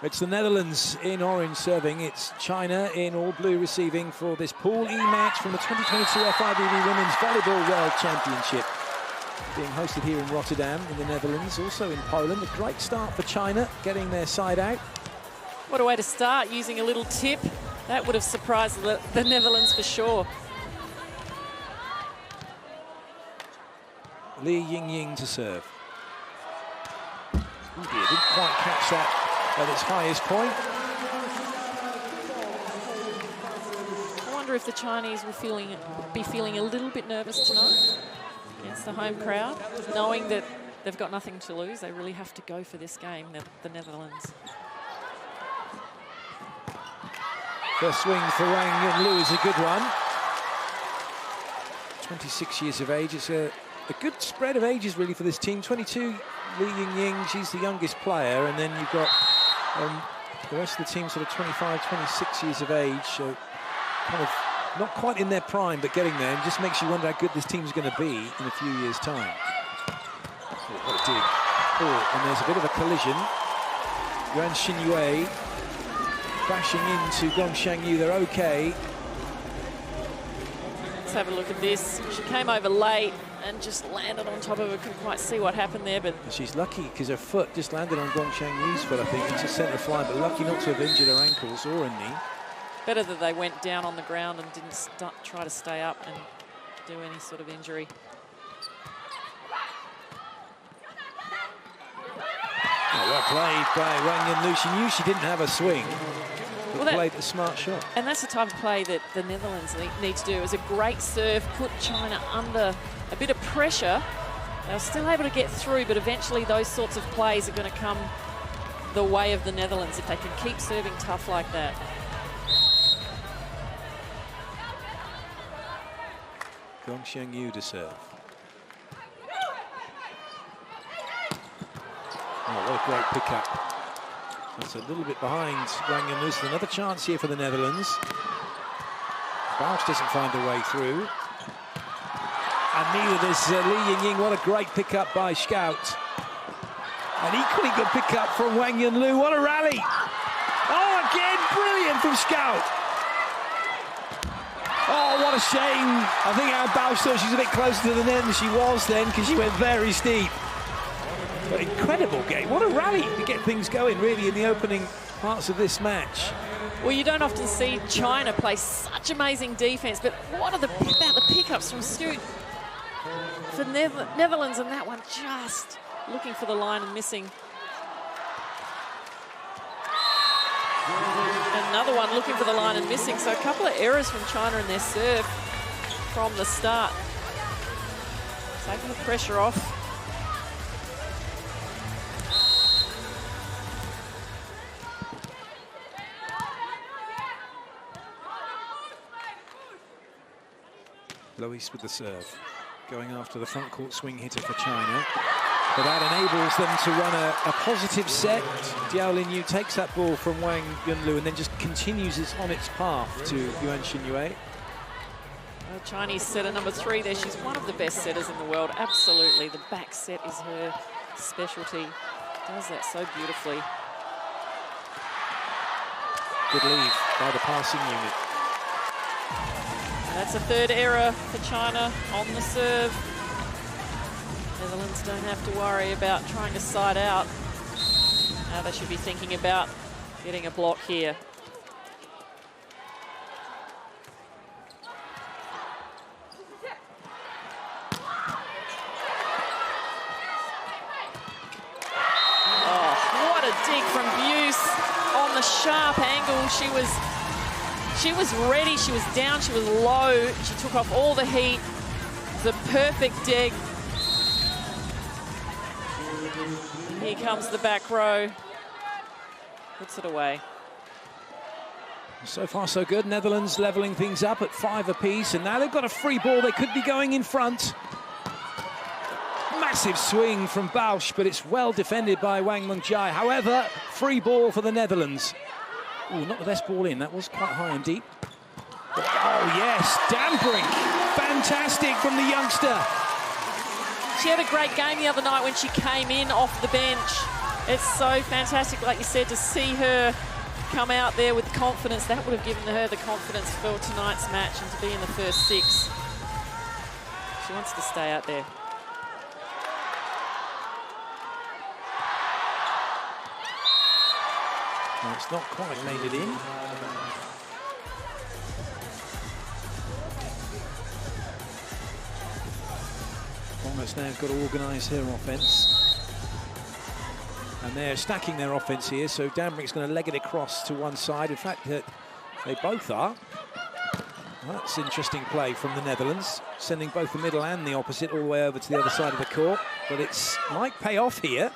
It's the Netherlands in orange serving. It's China in all blue receiving for this Pool E match from the 2022 FIVB Women's Volleyball World Championship. Being hosted here in Rotterdam in the Netherlands, also in Poland. A great start for China, getting their side out. What a way to start, using a little tip. That would have surprised the Netherlands for sure. Li Yingying to serve. Oh dear, didn't quite catch that at its highest point. I wonder if the Chinese will be feeling a little bit nervous tonight against the home crowd, knowing that they've got nothing to lose. They really have to go for this game, the Netherlands. First swing for Wang Yunlu is a good one. 26 years of age. It's a good spread of ages, really, for this team. 22, Li Yingying, she's the youngest player. And then you've got the rest of the team sort of 25, 26 years of age. So kind of not quite in their prime, but getting there. And just makes you wonder how good this team's going to be in a few years' time. Oh, what a dig. Oh, and there's a bit of a collision. Yuan Xinyue crashing into Gong Xiangyu. They're okay. Let's have a look at this. She came over late and just landed on top of her. Couldn't quite see what happened there, but she's lucky because her foot just landed on Gong Xiangyu's foot, I think, into centre fly, but lucky not to have injured her ankles or her knee. Better that they went down on the ground and didn't try to stay up and do any sort of injury. Oh, well played by Wang Yunlu. She knew she didn't have a swing, but played the smart shot. And that's the type of play that the Netherlands need to do. It was a great serve, put China under a bit of pressure. They were still able to get through, but eventually those sorts of plays are going to come the way of the Netherlands if they can keep serving tough like that. Gong Xiangyu to serve. Oh, what a great pickup. That's a little bit behind Wang Yunlu. Another chance here for the Netherlands. Bausch doesn't find a way through. And neither does Li Yingying. What a great pickup by Scout. An equally good pickup from Wang Yunlu. What a rally. Oh, again, brilliant from Scout. Oh, what a shame. I think Anne Bausch thought she was a bit closer to the net than she was then, because she went very steep. But incredible game. What a rally to get things going, really, in the opening parts of this match. Well, you don't often see China play such amazing defense, but what are about the pickups from Scout for Netherlands, and that one just looking for the line and missing. Another one looking for the line and missing. So a couple of errors from China in their serve from the start. Taking the pressure off. Lois with the serve, going after the front court swing hitter for China. But that enables them to run a positive set. Diao Linyu takes that ball from Wang Yunlu and then just continues it on its path to Yuan Xinyue. Well, Chinese setter number 3 there. She's one of the best setters in the world. Absolutely. The back set is her specialty. Does that so beautifully. Good lead by the passing unit. And that's a third error for China on the serve. Netherlands don't have to worry about trying to side out. Now they should be thinking about getting a block here. Oh, what a dig from Buse on the sharp angle. She was ready, she was down, she was low. She took off all the heat. It was a perfect dig. Here comes the back row. Puts it away. So far, so good. Netherlands leveling things up at 5 apiece, and now they've got a free ball. They could be going in front. Massive swing from Bausch, but it's well defended by Wang Mungjai. However, free ball for the Netherlands. Oh, not the best ball in. That was quite high and deep. But, oh, yes, Dambrink. Fantastic from the youngster. She had a great game the other night when she came in off the bench. It's so fantastic, like you said, to see her come out there with confidence. That would have given her the confidence for tonight's match and to be in the first 6. She wants to stay out there. Well, it's not quite made it in. Almost now got to organise her offence. And they're stacking their offence here, so Dambrick's going to leg it across to one side. In fact, they both are. That's interesting play from the Netherlands, sending both the middle and the opposite all the way over to the other side of the court. But it's might pay off here.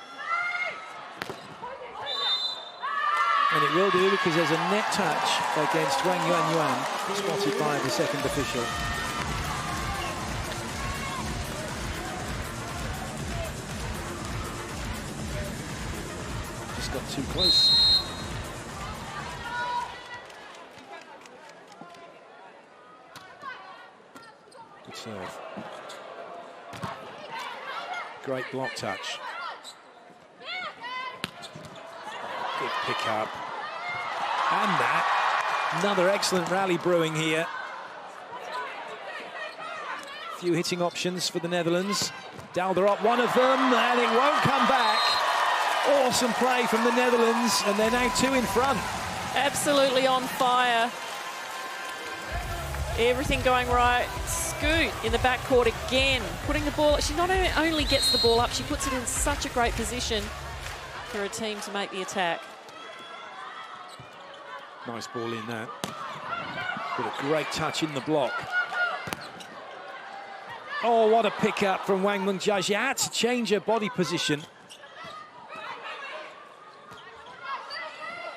And it will do, because there's a net touch against Wang Yuan, spotted by the second official. Just got too close. Good serve. Great block touch. Good pick up. And that. Another excellent rally brewing here. Few hitting options for the Netherlands. Dalderop, one of them, and it won't come back. Awesome play from the Netherlands, and they're now 2 in front. Absolutely on fire. Everything going right. Scoot in the backcourt again, putting the ball. She not only gets the ball up, she puts it in such a great position for a team to make the attack. Nice ball in that. But a great touch in the block. Oh, what a pick up from Wang Mungjia. She had to change her body position.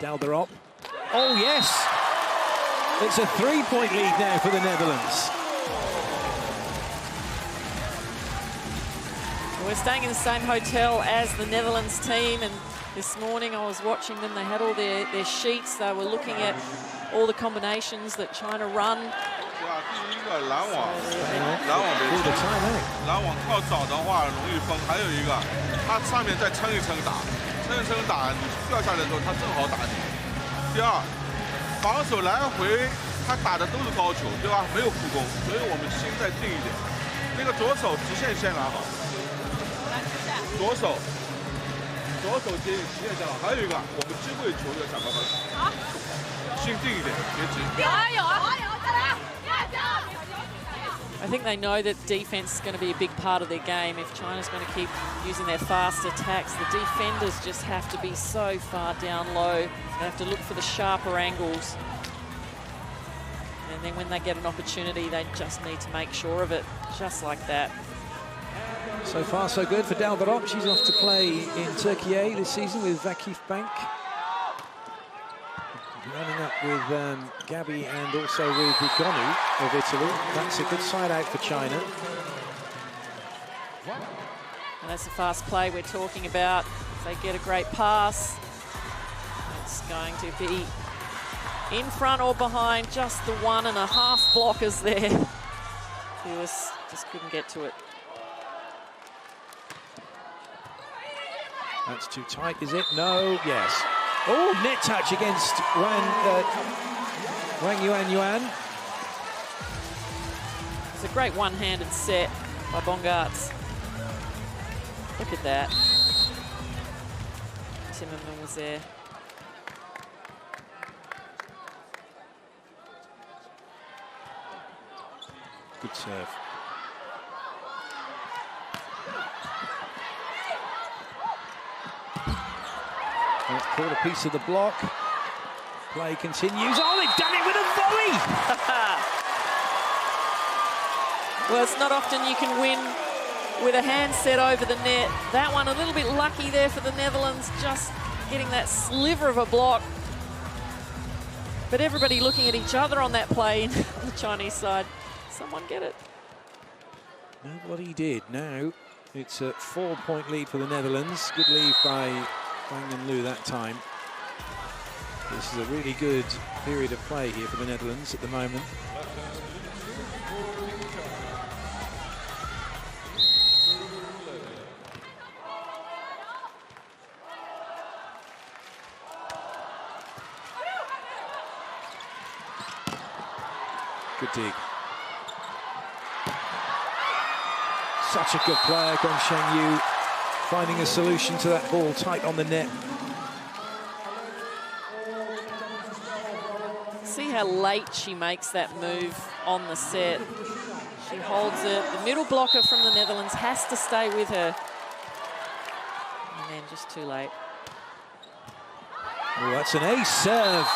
Dalderop. Oh, yes. It's a 3-point lead now for the Netherlands. We're staying in the same hotel as the Netherlands team, and this morning I was watching them. They had all their sheets. They were looking at all the combinations that China run. 拦网靠找的话容易封，还有一个，它上面再撑一撑打，撑一撑打，你掉下来的时候它正好打你。第二，防守来回他打的都是高球，对吧？没有助攻，所以我们心再定一点。那个左手直线先拿好，左手接应直线先好。还有一个，我们机会球要想办法，好，心定一点，别急。有啊有啊有，再来，I think they know that defense is going to be a big part of their game. If China's going to keep using their fast attacks, the defenders just have to be so far down low. They have to look for the sharper angles. And then when they get an opportunity, they just need to make sure of it, just like that. So far, so good for Dalderop. She's off to play in Turkey A this season with Vakif Bank. Running up with Gabi and also with Igonu of Italy. That's a good side out for China. And that's the fast play we're talking about. If they get a great pass, it's going to be in front or behind. Just the 1.5 blockers there. Lewis just couldn't get to it. That's too tight, is it? No, yes. Oh, net touch against Wang Yuan. It's a great one-handed set by Bongartz. Look at that. Timmerman was there. Good serve. Caught a piece of the block. Play continues. Oh, they've done it with a volley! Well, it's not often you can win with a hand set over the net. That one a little bit lucky there for the Netherlands, just getting that sliver of a block. But everybody looking at each other on that play on the Chinese side. Someone get it. Nobody did. Now it's a 4-point lead for the Netherlands. Good lead by Wang and Lu that time. This is a really good period of play here for the Netherlands at the moment. Good dig. Such a good player, Gong Shengyu, finding a solution to that ball tight on the net. See how late she makes that move on the set. She holds it. The middle blocker from the Netherlands has to stay with her. And then just too late. Oh, that's an ace serve.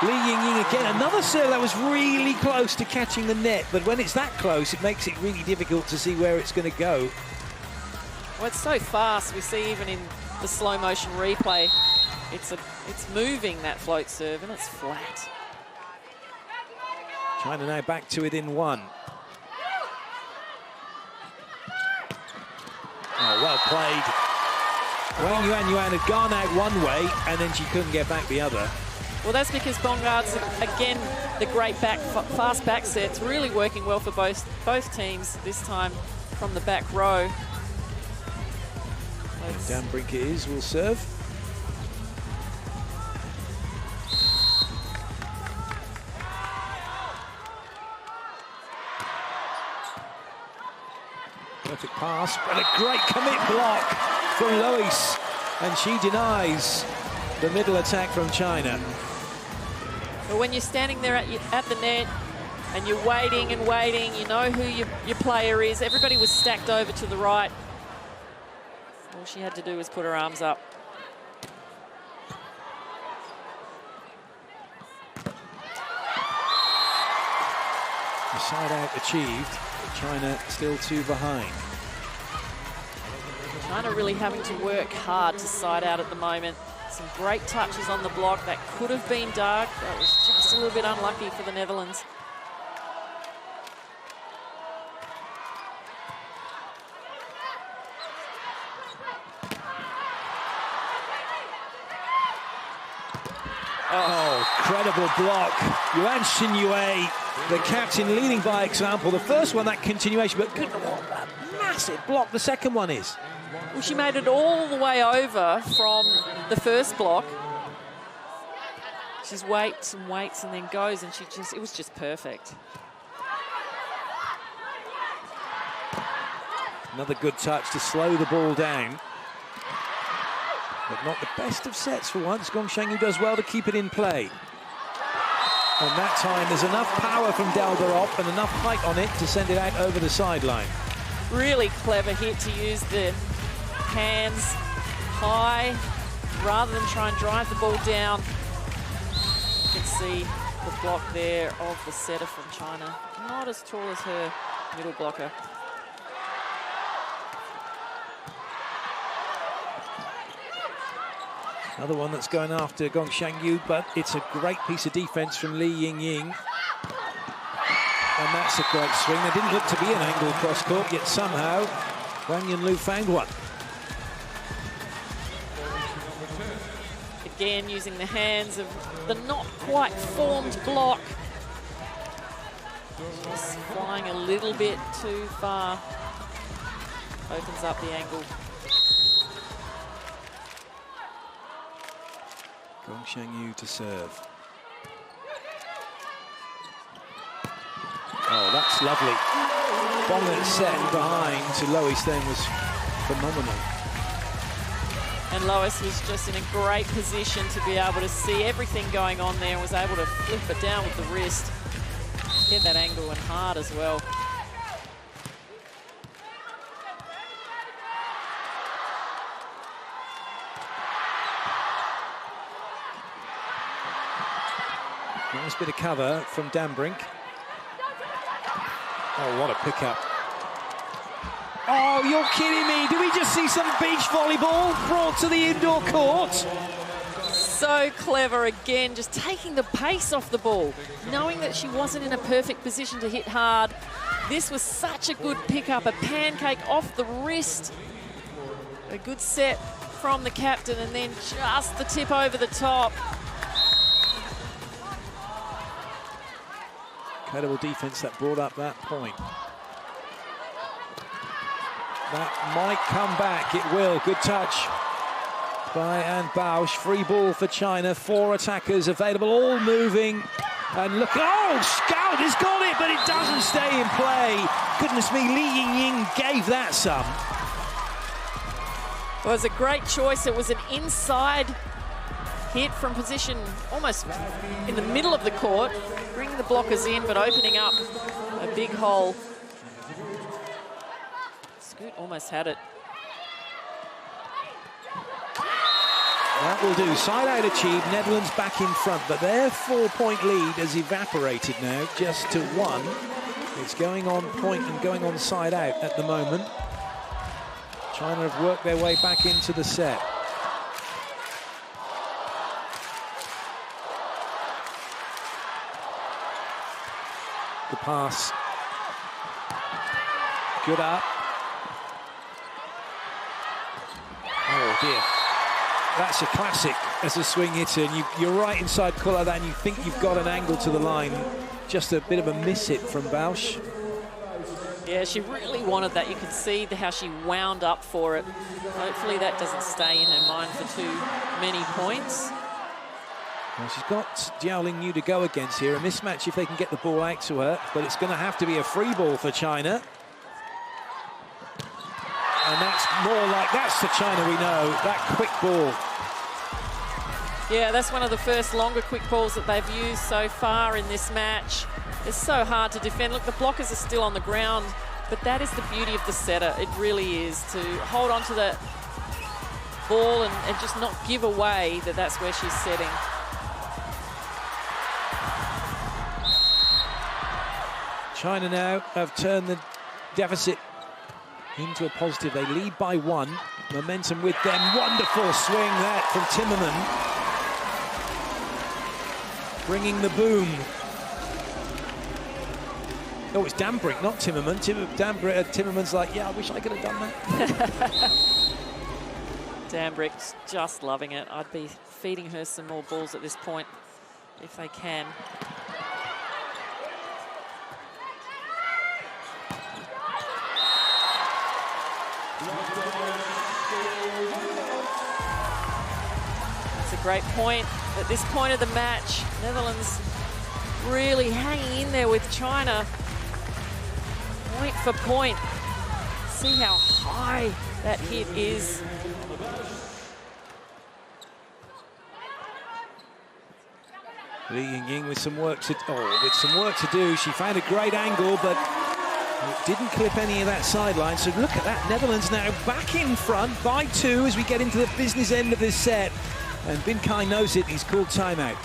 Li Yingying again, another serve that was really close to catching the net, but when it's that close, it makes it really difficult to see where it's going to go. Well, it's so fast. We see even in the slow motion replay, it's moving, that float serve, and it's flat. China now back to within one. Oh, well played. Wang Yuan had gone out one way, and then she couldn't get back the other. Well, that's because Bongard's, again, the great fast back sets, really working well for both teams this time from the back row. Dan Brink it is, will serve. Perfect pass, but a great commit block from Lois, and she denies the middle attack from China. But when you're standing there at the net and you're waiting and waiting, you know who your player is. Everybody was stacked over to the right. All she had to do was put her arms up. The side out achieved, but China still 2 behind. China really having to work hard to side out at the moment. Some great touches on the block. That could have been dark. That was just a little bit unlucky for the Netherlands. Oh, incredible block. Yuan Xinyue, the captain, leading by example. The first one, that continuation, but good, what a massive block the second one is. Well, she made it all the way over from the first block. She waits and waits and then goes, and it was just perfect. Another good touch to slow the ball down. But not the best of sets for once. Gong Shengyu does well to keep it in play. And that time there's enough power from Dalgarov and enough height on it to send it out over the sideline. Really clever hit to use the hands high rather than try and drive the ball down. You can see the block there of the setter from China. Not as tall as her middle blocker. Another one that's going after Gong Shengyu, but it's a great piece of defense from Li Yingying. And that's a great swing. There didn't look to be an angle cross court, yet somehow Wang Yunlu found one. Again, using the hands of the not quite formed block. Just flying a little bit too far. Opens up the angle. Gong Shengyu to serve. Oh, that's lovely. Bonnet set behind to Lois then was phenomenal. And Lois was just in a great position to be able to see everything going on there and was able to flip it down with the wrist. Get that angle and hard as well. Nice bit of cover from Dan Brink. Oh, what a pickup. Oh, you're kidding me. Did we just see some beach volleyball brought to the indoor court? So clever again, just taking the pace off the ball, knowing that she wasn't in a perfect position to hit hard. This was such a good pickup, a pancake off the wrist. A good set from the captain and then just the tip over the top. Incredible defense that brought up that point. That might come back, it will. Good touch by Anne Bausch. Free ball for China, 4 attackers available, all moving. And look, oh, Scout has got it, but it doesn't stay in play. Goodness me, Li Yingying gave that some. Well, it was a great choice. It was an inside hit from position almost in the middle of the court, bringing the blockers in, but opening up a big hole. Scoot almost had it. That will do. Side out achieved. Netherlands back in front, but their 4-point lead has evaporated now just to 1. It's going on point and going on side out at the moment. China have worked their way back into the set. The pass. Good up. Oh dear. That's a classic as a swing hitter, and you're right inside court like that, and you think you've got an angle to the line. Just a bit of a miss hit from Bausch. Yeah, she really wanted that. You could see how she wound up for it. Hopefully that doesn't stay in her mind for too many points. Well, she's got Jiao Lingyu to go against here. A mismatch if they can get the ball out to her, but it's going to have to be a free ball for China. And that's more like, that's the China we know, that quick ball. Yeah, that's one of the first longer quick balls that they've used so far in this match. It's so hard to defend. Look, the blockers are still on the ground, but that is the beauty of the setter. It really is, to hold on to that ball and just not give away that that's where she's setting. China now have turned the deficit into a positive. They lead by 1. Momentum with them. Wonderful swing that from Timmerman. Bringing the boom. Oh, it's Dambrink, not Timmerman. Timmerman's like, yeah, I wish I could have done that. Dambrick's just loving it. I'd be feeding her some more balls at this point if they can. That's a great point. At this point of the match, Netherlands really hanging in there with China. Point for point. See how high that hit is. Li Yingying with some work to do. She found a great angle, but it didn't clip any of that sideline. So look at that. Netherlands now back in front by 2 as we get into the business end of this set. And Bin Kai knows it. He's called timeout.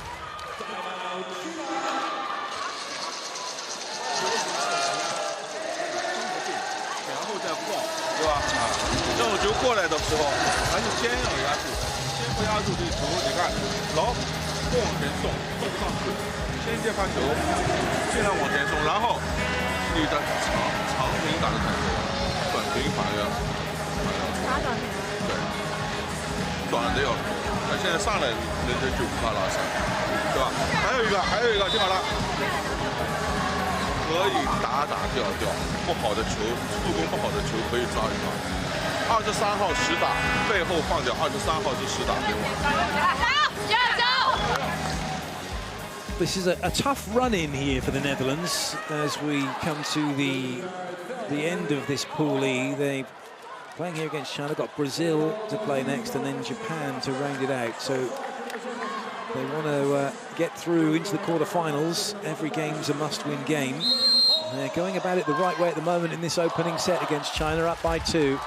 This is a tough run-in here for the Netherlands as we come to the end of this Pool E. They're playing here against China. Got Brazil to play next and then Japan to round it out. So they want to get through into the quarterfinals. Every game's a must-win game. They're going about it the right way at the moment in this opening set against China, up by 2.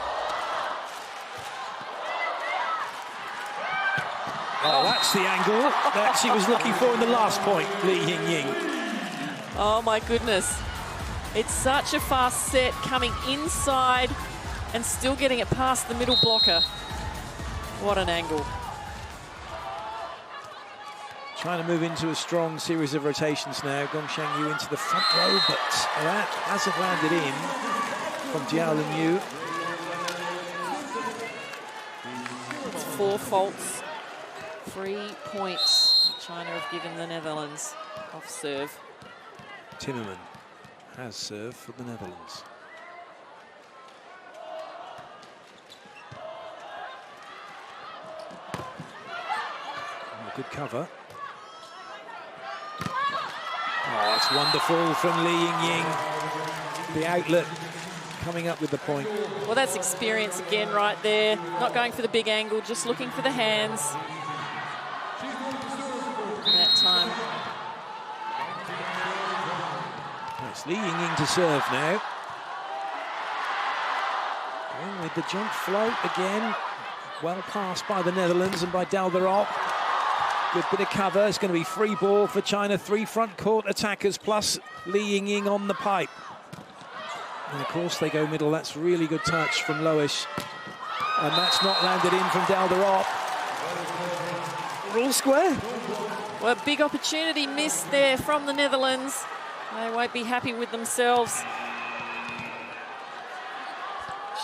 Oh, that's the angle that she was looking for in the last point, Li Yingying. Oh my goodness. It's such a fast set, coming inside and still getting it past the middle blocker. What an angle. Trying to move into a strong series of rotations now. Gong Shangyu into the front row, but that hasn't landed in from Jiao Lingyu. It's 4 faults. 3 points China have given the Netherlands off serve. Timmerman has served for the Netherlands. Oh, good cover. Oh, it's wonderful from Li Yingying. The outlet coming up with the point. Well, that's experience again right there. Not going for the big angle, just looking for the hands. And that time. It's Li Yingying to serve now. Going with the jump float again. Well passed by the Netherlands and by Dalderop. Good bit of cover. It's going to be free ball for China. 3 front court attackers plus Li Yingying on the pipe. And of course they go middle. That's really good touch from Loish. And that's not landed in from Dalderop. Rule square. Well, big opportunity missed there from the Netherlands. They won't be happy with themselves.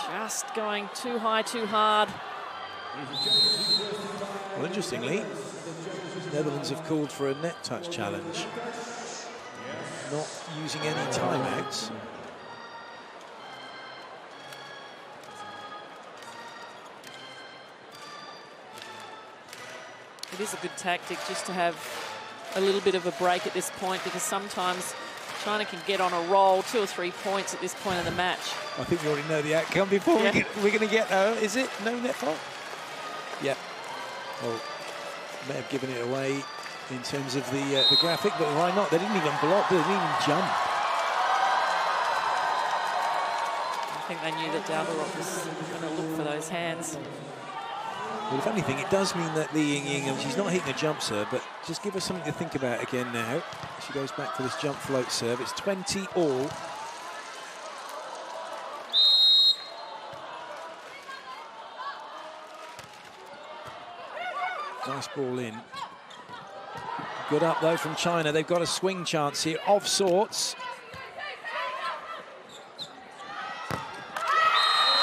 Just going too high, too hard. Well, interestingly, the Netherlands have called for a net touch challenge. Not using any timeouts. It is a good tactic just to have a little bit of a break at this point, because sometimes China can get on a roll, 2 or 3 points at this point in the match. I think we already know the outcome before we're going to get there. Is it no net fault? Yeah. Well, may have given it away in terms of the graphic, but why not? They didn't even block, they didn't even jump. I think they knew that Dalderop was going to look for those hands. Well, if anything, it does mean that Li Yingying, she's not hitting a jump serve, but just give her something to think about again now. She goes back for this jump float serve. It's 20 all. Nice ball in. Good up, though, from China. They've got a swing chance here of sorts.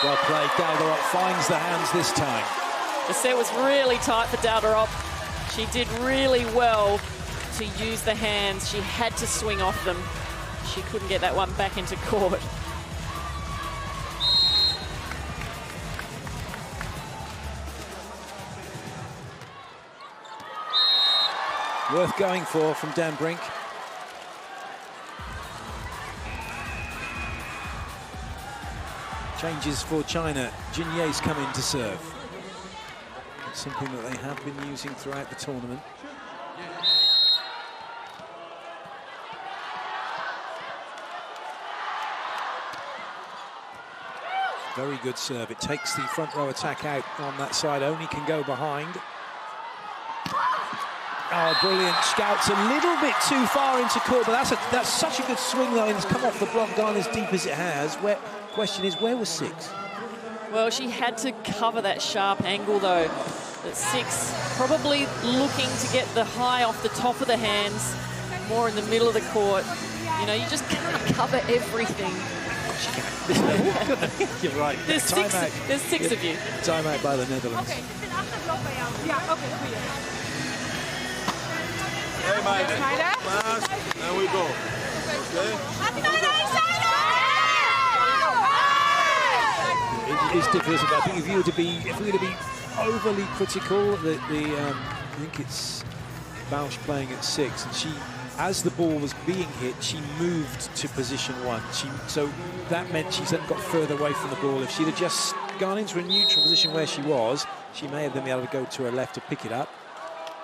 Well played. Dalderop finds the hands this time. The set was really tight for Dalderop. She did really well to use the hands. She had to swing off them. She couldn't get that one back into court. Worth going for from Dan Brink. Changes for China. Jin Ye's come in to serve. It's something that they have been using throughout the tournament. Very good serve. It takes the front row attack out on that side. Only can go behind. Oh, brilliant. Scouts a little bit too far into court, but that's such a good swing, though, and it's come off the block, gone as deep as it has. Question is, where was 6? Well, she had to cover that sharp angle, though. At 6, probably looking to get the high off the top of the hands, more in the middle of the court. You know, you just can't cover everything. You're right. There's 6 of you. Timeout by the Netherlands. Okay, het is een achterblok bij jou. Ja, oké, goeie. Hey, Meiden. Fast, and we go. Okay. It is difficult. I think if we were to be overly critical, I think it's Bausch playing at 6, and she, as the ball was being hit, she moved to position 1. So that meant she then got further away from the ball. If she'd have just gone into a neutral position where she was, she may have then been able to go to her left to pick it up.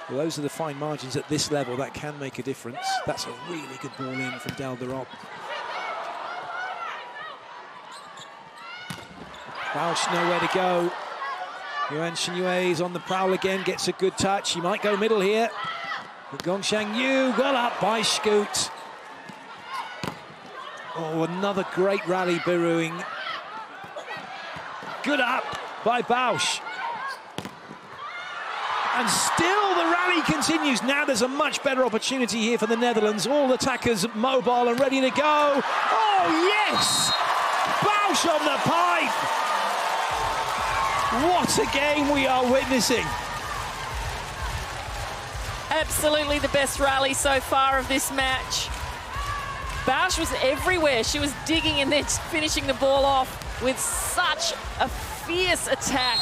Well, those are the fine margins at this level. That can make a difference. That's a really good ball in from Dalderop. Bausch nowhere to go. Yuan Xinyue is on the prowl again, gets a good touch. She might go middle here. But Gongshan Yu, well up by Scoot. Oh, another great rally, Biruing. Good up by Bausch. And still the rally continues. Now there's a much better opportunity here for the Netherlands. All attackers mobile and ready to go. Oh, yes! Bausch on the pipe! What a game we are witnessing. Absolutely the best rally so far of this match. Bausch was everywhere. She was digging and then finishing the ball off with such a fierce attack,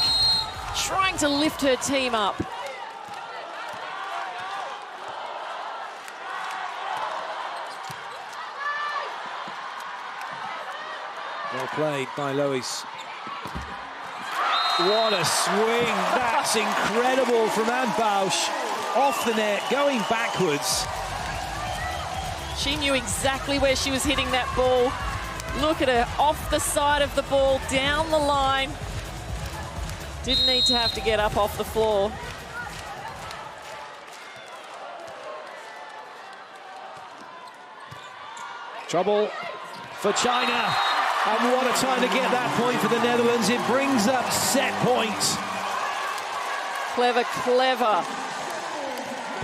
trying to lift her team up. Well played by Lois. What a swing. That's incredible from Anne Bausch. Off the net, going backwards. She knew exactly where she was hitting that ball. Look at her, off the side of the ball, down the line. Didn't need to have to get up off the floor. Trouble for China. And what a time to get that point for the Netherlands. It brings up set points. Clever, clever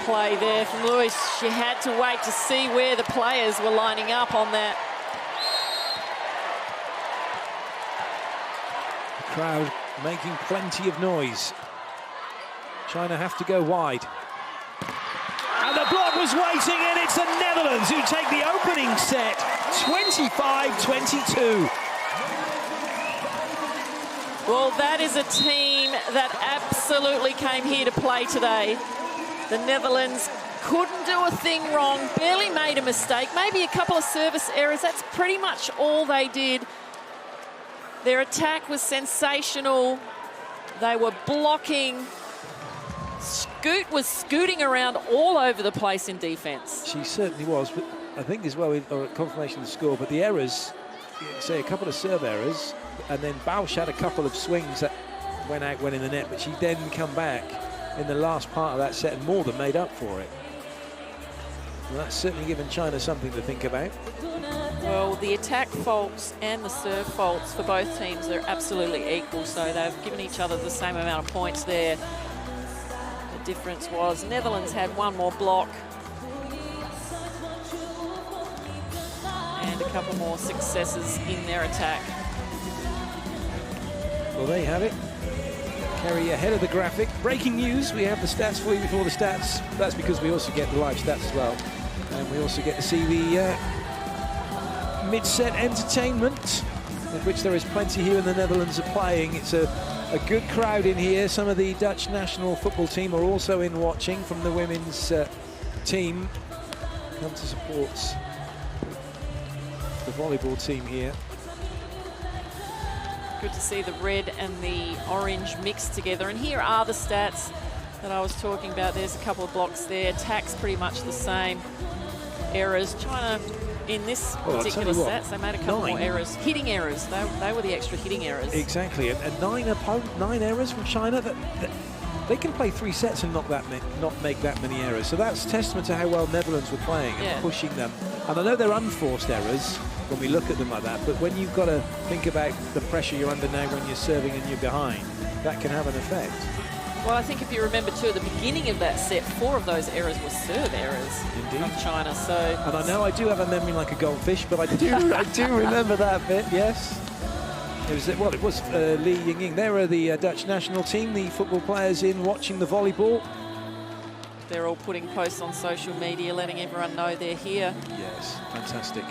play there from Lewis. She had to wait to see where the players were lining up on that. The crowd making plenty of noise. China have to go wide. And the block was waiting, and it's the Netherlands who take the opening set, 25-22. Well, that is a team that absolutely came here to play today. The Netherlands couldn't do a thing wrong, barely made a mistake, maybe a couple of service errors. That's pretty much all they did. Their attack was sensational. They were blocking. Scoot was scooting around all over the place in defence. She certainly was, but I think as well, or confirmation of the score, but the errors, say a couple of serve errors, and then Bausch had a couple of swings that went in the net, but she then come back in the last part of that set and more than made up for it. Well, that's certainly given China something to think about. Well, the attack faults and the serve faults for both teams are absolutely equal, so they've given each other the same amount of points there. The difference was Netherlands had one more block and a couple more successes in their attack. Well, there you have it. Kerry ahead of the graphic. Breaking news, we have the stats for you before the stats. That's because we also get the live stats as well. And we also get to see the mid-set entertainment, of which there is plenty here in the Netherlands are playing. It's a good crowd in here. Some of the Dutch national football team are also in watching from the women's team. Come to support the volleyball team here. Good to see the red and the orange mixed together. And here are the stats that I was talking about. There's a couple of blocks there. Attack's pretty much the same. Errors. China, in this particular stats, they made a couple more errors. Hitting errors. They were the extra hitting errors. Exactly. And 9 errors from China. That they can play 3 sets and not make that many errors. So that's testament to how well Netherlands were playing and pushing them. And I know they're unforced errors when we look at them like that, but when you've got to think about the pressure you're under now when you're serving and you're behind, that can have an effect. Well, I think if you remember too, at the beginning of that set, 4 of those errors were serve errors from China. So, and I know I do have a memory like a goldfish, but I do remember that bit. Yes, it was Li Yingying. There are the Dutch national team, the football players in watching the volleyball. They're all putting posts on social media, letting everyone know they're here. Yes, fantastic.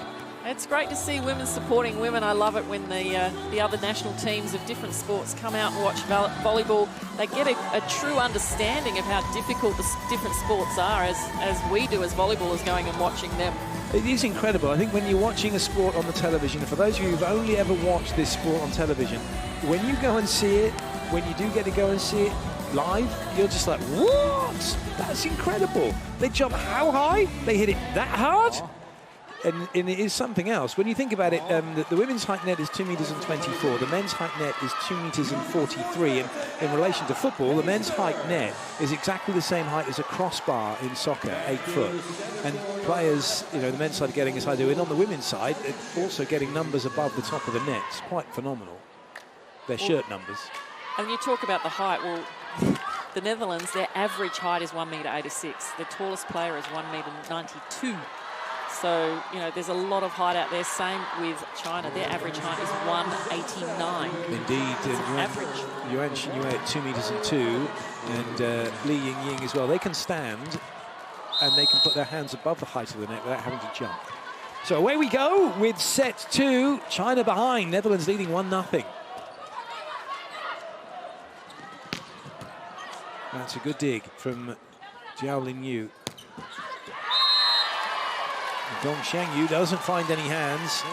It's great to see women supporting women. I love it when the other national teams of different sports come out and watch volleyball. They get a true understanding of how difficult the different sports are as we do as volleyballers going and watching them. It is incredible. I think when you're watching a sport on the television, and for those of you who've only ever watched this sport on television, when you go and see it, when you do get to go and see it live, you're just like, what? That's incredible. They jump how high? They hit it that hard? And it is something else. When you think about it, the women's height net is 2 meters and 24. The men's height net is 2 meters and 43. And in relation to football, the men's height net is exactly the same height as a crossbar in soccer, 8 foot. And players, the men's side are getting as high as they do. And on the women's side, also getting numbers above the top of the net. It's quite phenomenal. Their shirt numbers. And you talk about the height. Well, the Netherlands, their average height is 1 meter 86. Their tallest player is 1 meter 92. So, there's a lot of height out there. Same with China. Their average height is 189. Indeed. Yuan Xinyue at 2 meters and 2. And Li Yingying as well. They can stand and they can put their hands above the height of the net without having to jump. So away we go with set 2. China behind. Netherlands leading 1-0. That's a good dig from Jiao Linyu. Dong Shengyu doesn't find any hands.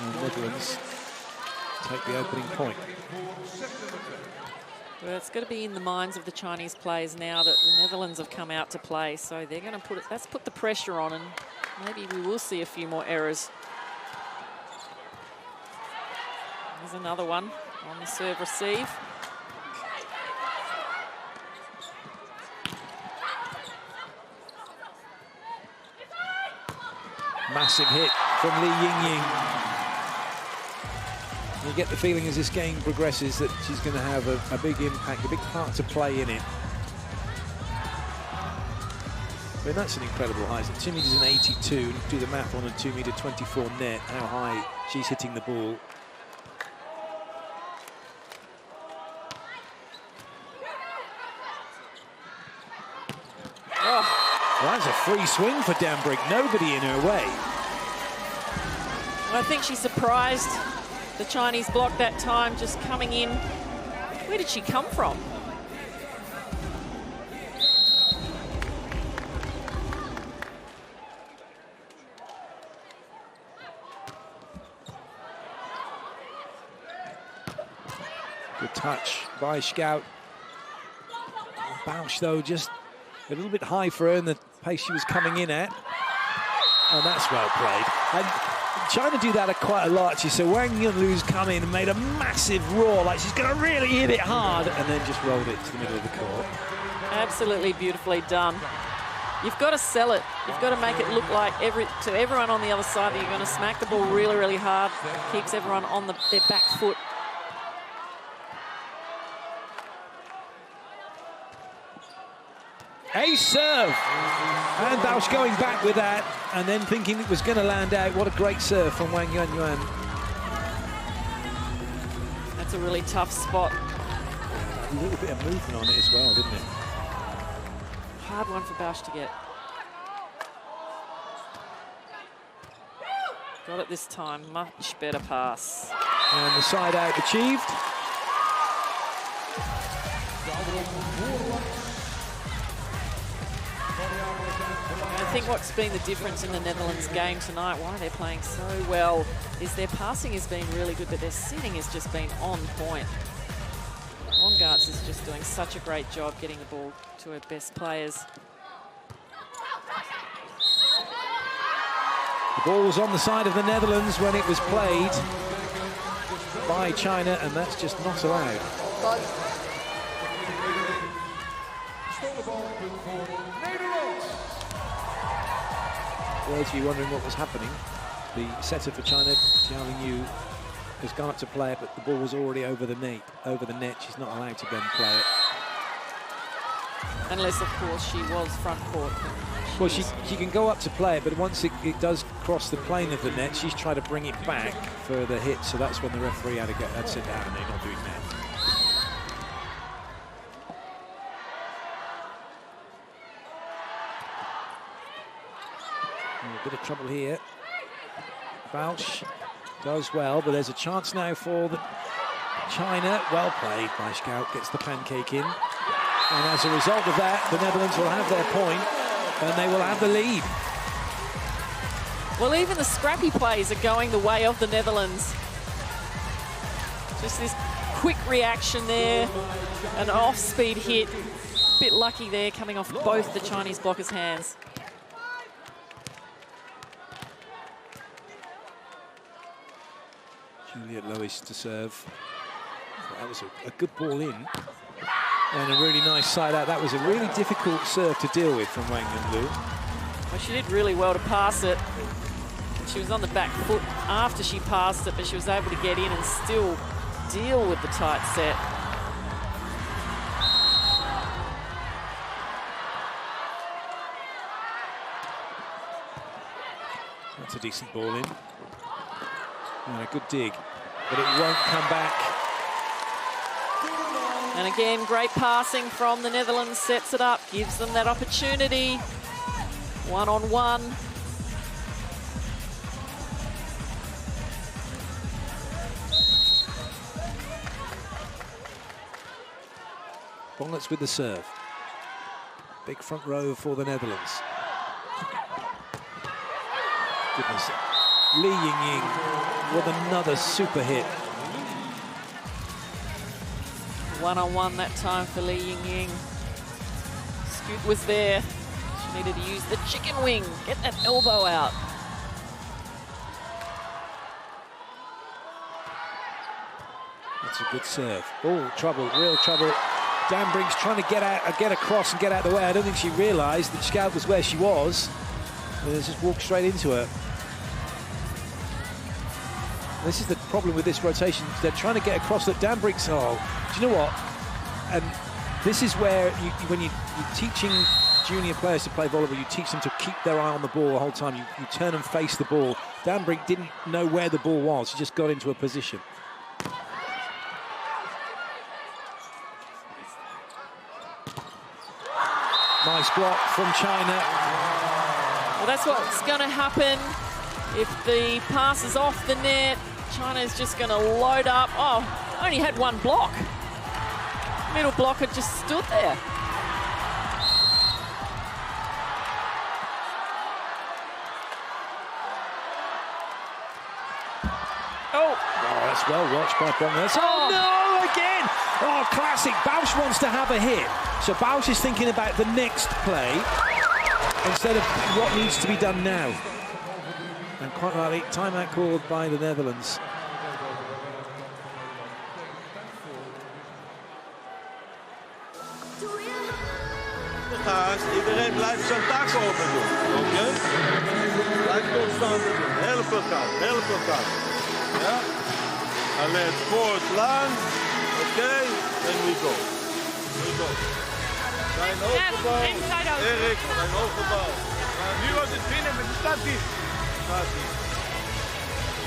And Netherlands take the opening point. Well, it's got to be in the minds of the Chinese players now that the Netherlands have come out to play, so they're going to put it. That's put the pressure on, and maybe we will see a few more errors. There's another one on the serve receive. Massive hit from Li Yingying. You get the feeling as this game progresses that she's going to have a big impact, a big part to play in it. I mean, that's an incredible height. 2 meters and 82. Do the math on a 2-meter-24 net, how high she's hitting the ball. Well, that's a free swing for Tiebreak. Nobody in her way. I think she surprised the Chinese block that time, just coming in. Where did she come from? Good touch by Scout. Bausch, though, just a little bit high for her in the pace she was coming in at. And that's well played. And China do that quite a lot. So Wang Yunlu's come in and made a massive roar, like she's going to really hit it hard, and then just rolled it to the middle of the court. Absolutely beautifully done. You've got to sell it. You've got to make it look like to everyone on the other side that you're going to smack the ball really, really hard. Keeps everyone on their back foot. Ace serve. And Bausch going back with that, and then thinking it was going to land out. What a great serve from Wang Yuanyuan. That's a really tough spot. A little bit of movement on it as well, didn't it? Hard one for Bausch to get. Got it this time. Much better pass. And the side out achieved. I think what's been the difference in the Netherlands game tonight, why they're playing so well, is their passing has been really good, but their setting has just been on point. Ongarts is just doing such a great job getting the ball to her best players. The ball was on the side of the Netherlands when it was played by China, and that's just not allowed. Those of you wondering what was happening, the setter for China, Jiao Lingyu, has gone up to play it, but the ball was already over the net. She's not allowed to then play it. Unless, of course, she was front court. Well, she can go up to play it, but once it does cross the plane of the net, she's trying to bring it back for the hit, so that's when the referee had to sit down, and they're not doing that. A bit of trouble here. Bausch does well, but there's a chance now for the China. Well played by Scout, gets the pancake in. And as a result of that, the Netherlands will have their point, and they will have the lead. Well, even the scrappy plays are going the way of the Netherlands. Just this quick reaction there, an off-speed hit. Bit lucky there, coming off both the Chinese blockers' hands. Juliet Lois to serve. That was a good ball in. And a really nice side out. That was a really difficult serve to deal with from Wang Yunlu. Well, she did really well to pass it. She was on the back foot after she passed it, but she was able to get in and still deal with the tight set. That's a decent ball in. And a good dig, but it won't come back. And again, great passing from the Netherlands, sets it up, gives them that opportunity. One-on-one. Bonlets with the serve. Big front row for the Netherlands. Goodness. Li Yingying with another super hit. One-on-one that time for Li Yingying. Scoot was there. She needed to use the chicken wing. Get that elbow out. That's a good serve. Oh, trouble, real trouble. Dambrink's trying to get across and get out of the way. I don't think she realised that Scout was where she was. And just walked straight into her. This is the problem with this rotation. They're trying to get across that Dambrink's. Oh, do you know what? And this is where when you're teaching junior players to play volleyball, you teach them to keep their eye on the ball the whole time. You turn and face the ball. Dambrink didn't know where the ball was. She just got into a position. Nice block from China. Well, that's what's going to happen if the pass is off the net. China's just going to load up. Oh, only had one block. Middle blocker just stood there. Oh, that's well watched by Bong. Oh no, again! Oh, classic. Bausch wants to have a hit. So Bausch is thinking about the next play instead of what needs to be done now. And quite rightly, timeout called by the Netherlands. Iedereen blijft zijn taak open doen. Oké? Blijf constant doen. Help elkaar, help elkaar. Ja? Alleen voort lang. Oké? En we go. We go. Zijn hoofdgebouw. Erik, zijn hoofdgebouw. Nu was het binnen met de statief.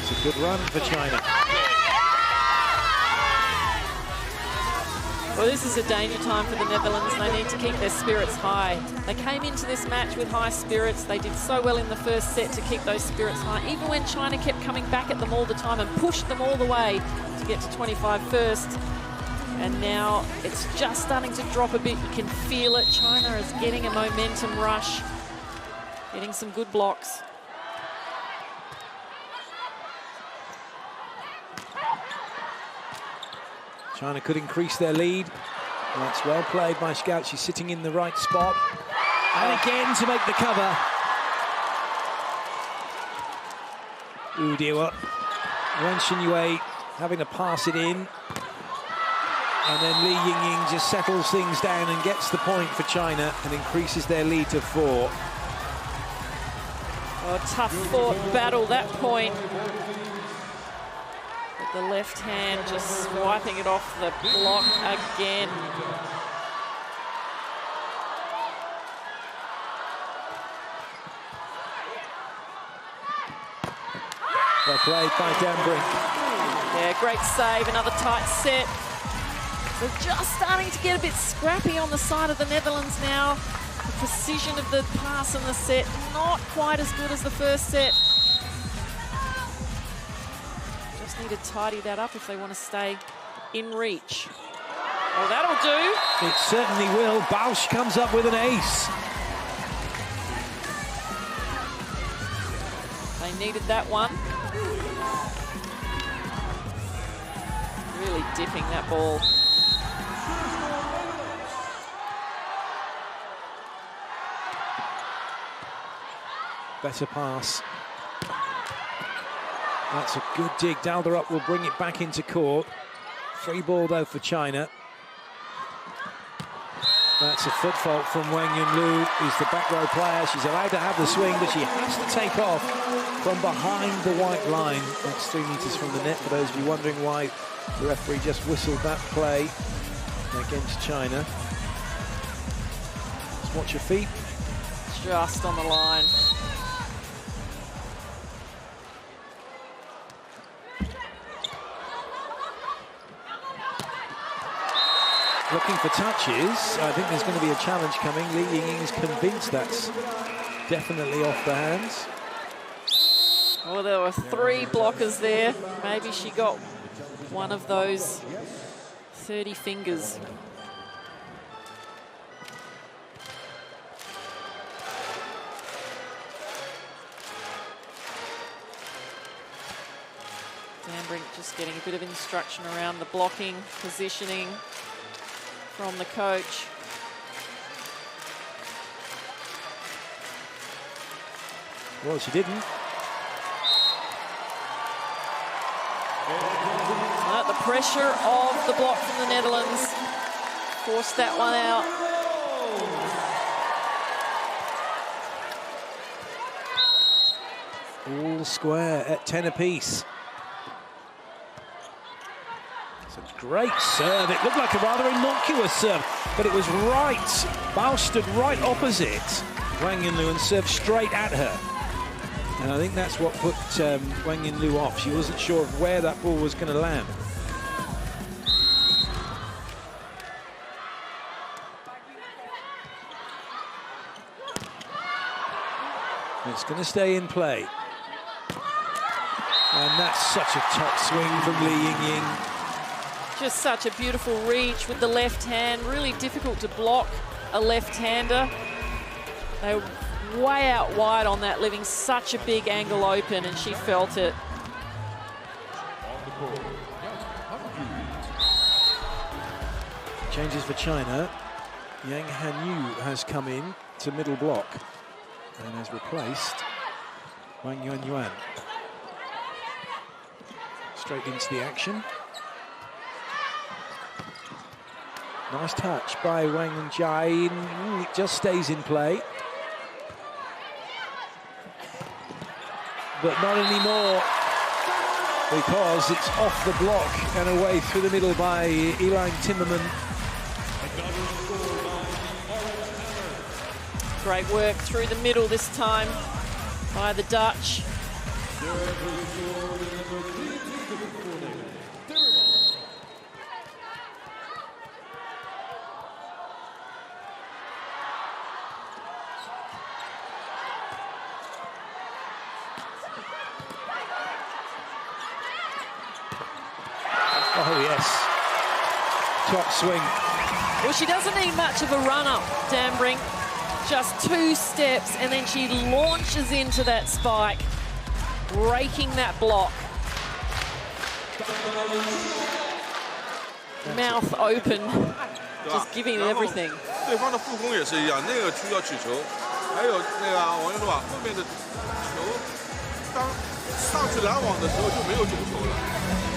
It's a good run for China. Well, this is a danger time for the Netherlands. They need to keep their spirits high. They came into this match with high spirits. They did so well in the first set to keep those spirits high, even when China kept coming back at them all the time and pushed them all the way to get to 25 first. And now it's just starting to drop a bit. You can feel it. China is getting a momentum rush, getting some good blocks. China could increase their lead. That's well played by Scout. She's sitting in the right spot. And again to make the cover. Udiwa. Wen Xinyue having to pass it in. And then Li Yingying just settles things down and gets the point for China and increases their lead to 4. Oh, tough fought battle, that point. The left hand just swiping it off the block again. Well played by Dambrink. Yeah, great save, another tight set. They're just starting to get a bit scrappy on the side of the Netherlands now. The precision of the pass in the set, not quite as good as the first set. Need to tidy that up if they want to stay in reach. Well, that'll do. It certainly will. Bausch comes up with an ace. They needed that one. Really dipping that ball. Better pass. That's a good dig. Dalderup will bring it back into court. Free ball, though, for China. That's a foot fault from Wang Yunlu, who's the back row player. She's allowed to have the swing, but she has to take off from behind the white line. That's 3 meters from the net, for those of you wondering why the referee just whistled that play against China. Just watch your feet. Just on the line. Looking for touches. I think there's going to be a challenge coming. Li Yingying is convinced that's definitely off the hands. Well, there were 3 blockers there. Maybe she got one of those 30 fingers. Dambrink just getting a bit of instruction around the blocking, positioning. from the coach. Well, she didn't. The pressure of the block from the Netherlands forced that one out. All square at 10 apiece. It's a great serve. It looked like a rather innocuous serve, but it was right. Bao stood right opposite Wang Yinlu and served straight at her. And I think that's what put Wang Yinlu off. She wasn't sure of where that ball was going to land. It's going to stay in play. And that's such a top swing from Li Yingying. Just such a beautiful reach with the left hand. Really difficult to block a left-hander. They were way out wide on that, leaving such a big angle open, and she felt it. Changes for China. Yang Hanyu has come in to middle block and has replaced Wang Yuanyuan. Straight into the action. Nice touch by Wang Jai. It just stays in play. But not anymore, because it's off the block and away through the middle by Eline Timmerman. Great work through the middle this time by the Dutch. Oh, yes. Top swing. Well, she doesn't need much of a run-up, Dan Brink. Just 2 steps, and then she launches into that spike, breaking that block. Mouth open, just giving it everything. 对方的副攻也是一样，那个需要取球，还有那个王一璐啊，后面的球当上去拦网的时候就没有中球了，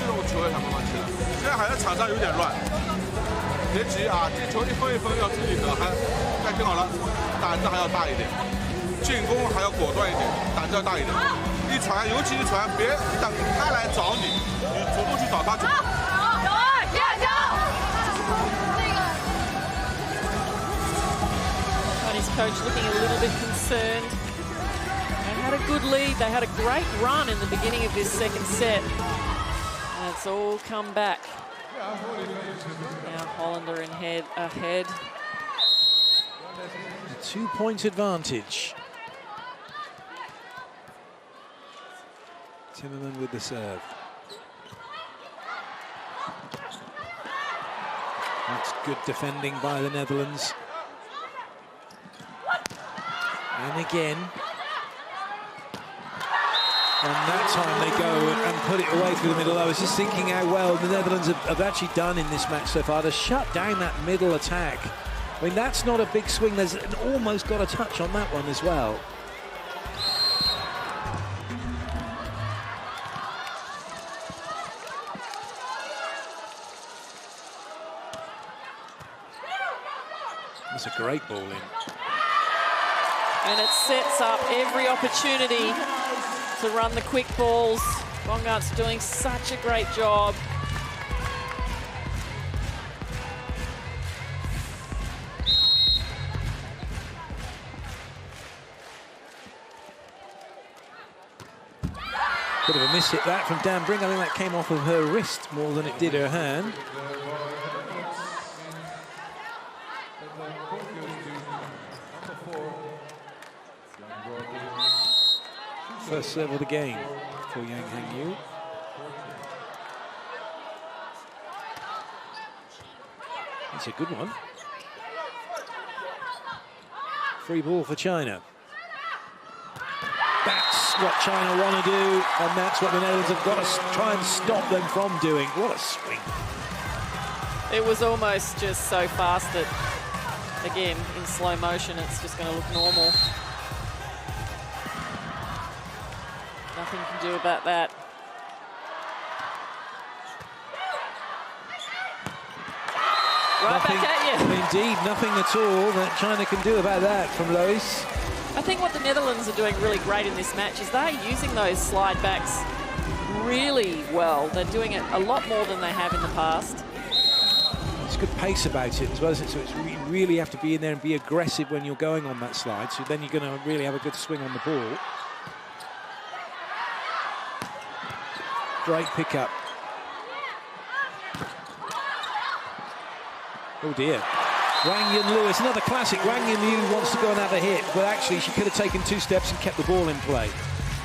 这种球也还慢慢起来。现在好像场上有点乱，别急啊，这球一分一分要自己得，还该听好了，胆子还要大一点，进攻还要果断一点，胆子要大一点。一传，尤其一传，别等他来找你，你主动去找他就。 Chinese coach looking a little bit concerned. They had a good lead. They had a great run in the beginning of this second set. And it's all come back. Now Hollander ahead. A 2-point advantage. Timmerman with the serve. That's good defending by the Netherlands. And again. And that time they go and put it away through the middle. I was just thinking how well the Netherlands have actually done in this match so far to shut down that middle attack. I mean, that's not a big swing. There's almost got a touch on that one as well. That's a great ball in. And it sets up every opportunity to run the quick balls. Bongart's doing such a great job. Bit of a miss hit that from Dan Brink. I think that came off of her wrist more than it did her hand. First serve of the game for Yang Hanyu. That's a good one. Free ball for China. That's what China want to do, and that's what the Netherlands have got to try and stop them from doing. What a swing. It was almost just so fast that, again, in slow motion, it's just going to look normal. Nothing you can do about that. Right back at you. Indeed, nothing at all that China can do about that from Lois. I think what the Netherlands are doing really great in this match is they're using those slide backs really well. They're doing it a lot more than they have in the past. There's good pace about it as well, so you really have to be in there and be aggressive when you're going on that slide, so then you're going to really have a good swing on the ball. Great pickup. Oh dear. Wang Yun-Lewis, another classic. Wang Yun-Lewis wants to go and have a hit, but actually she could have taken 2 steps and kept the ball in play.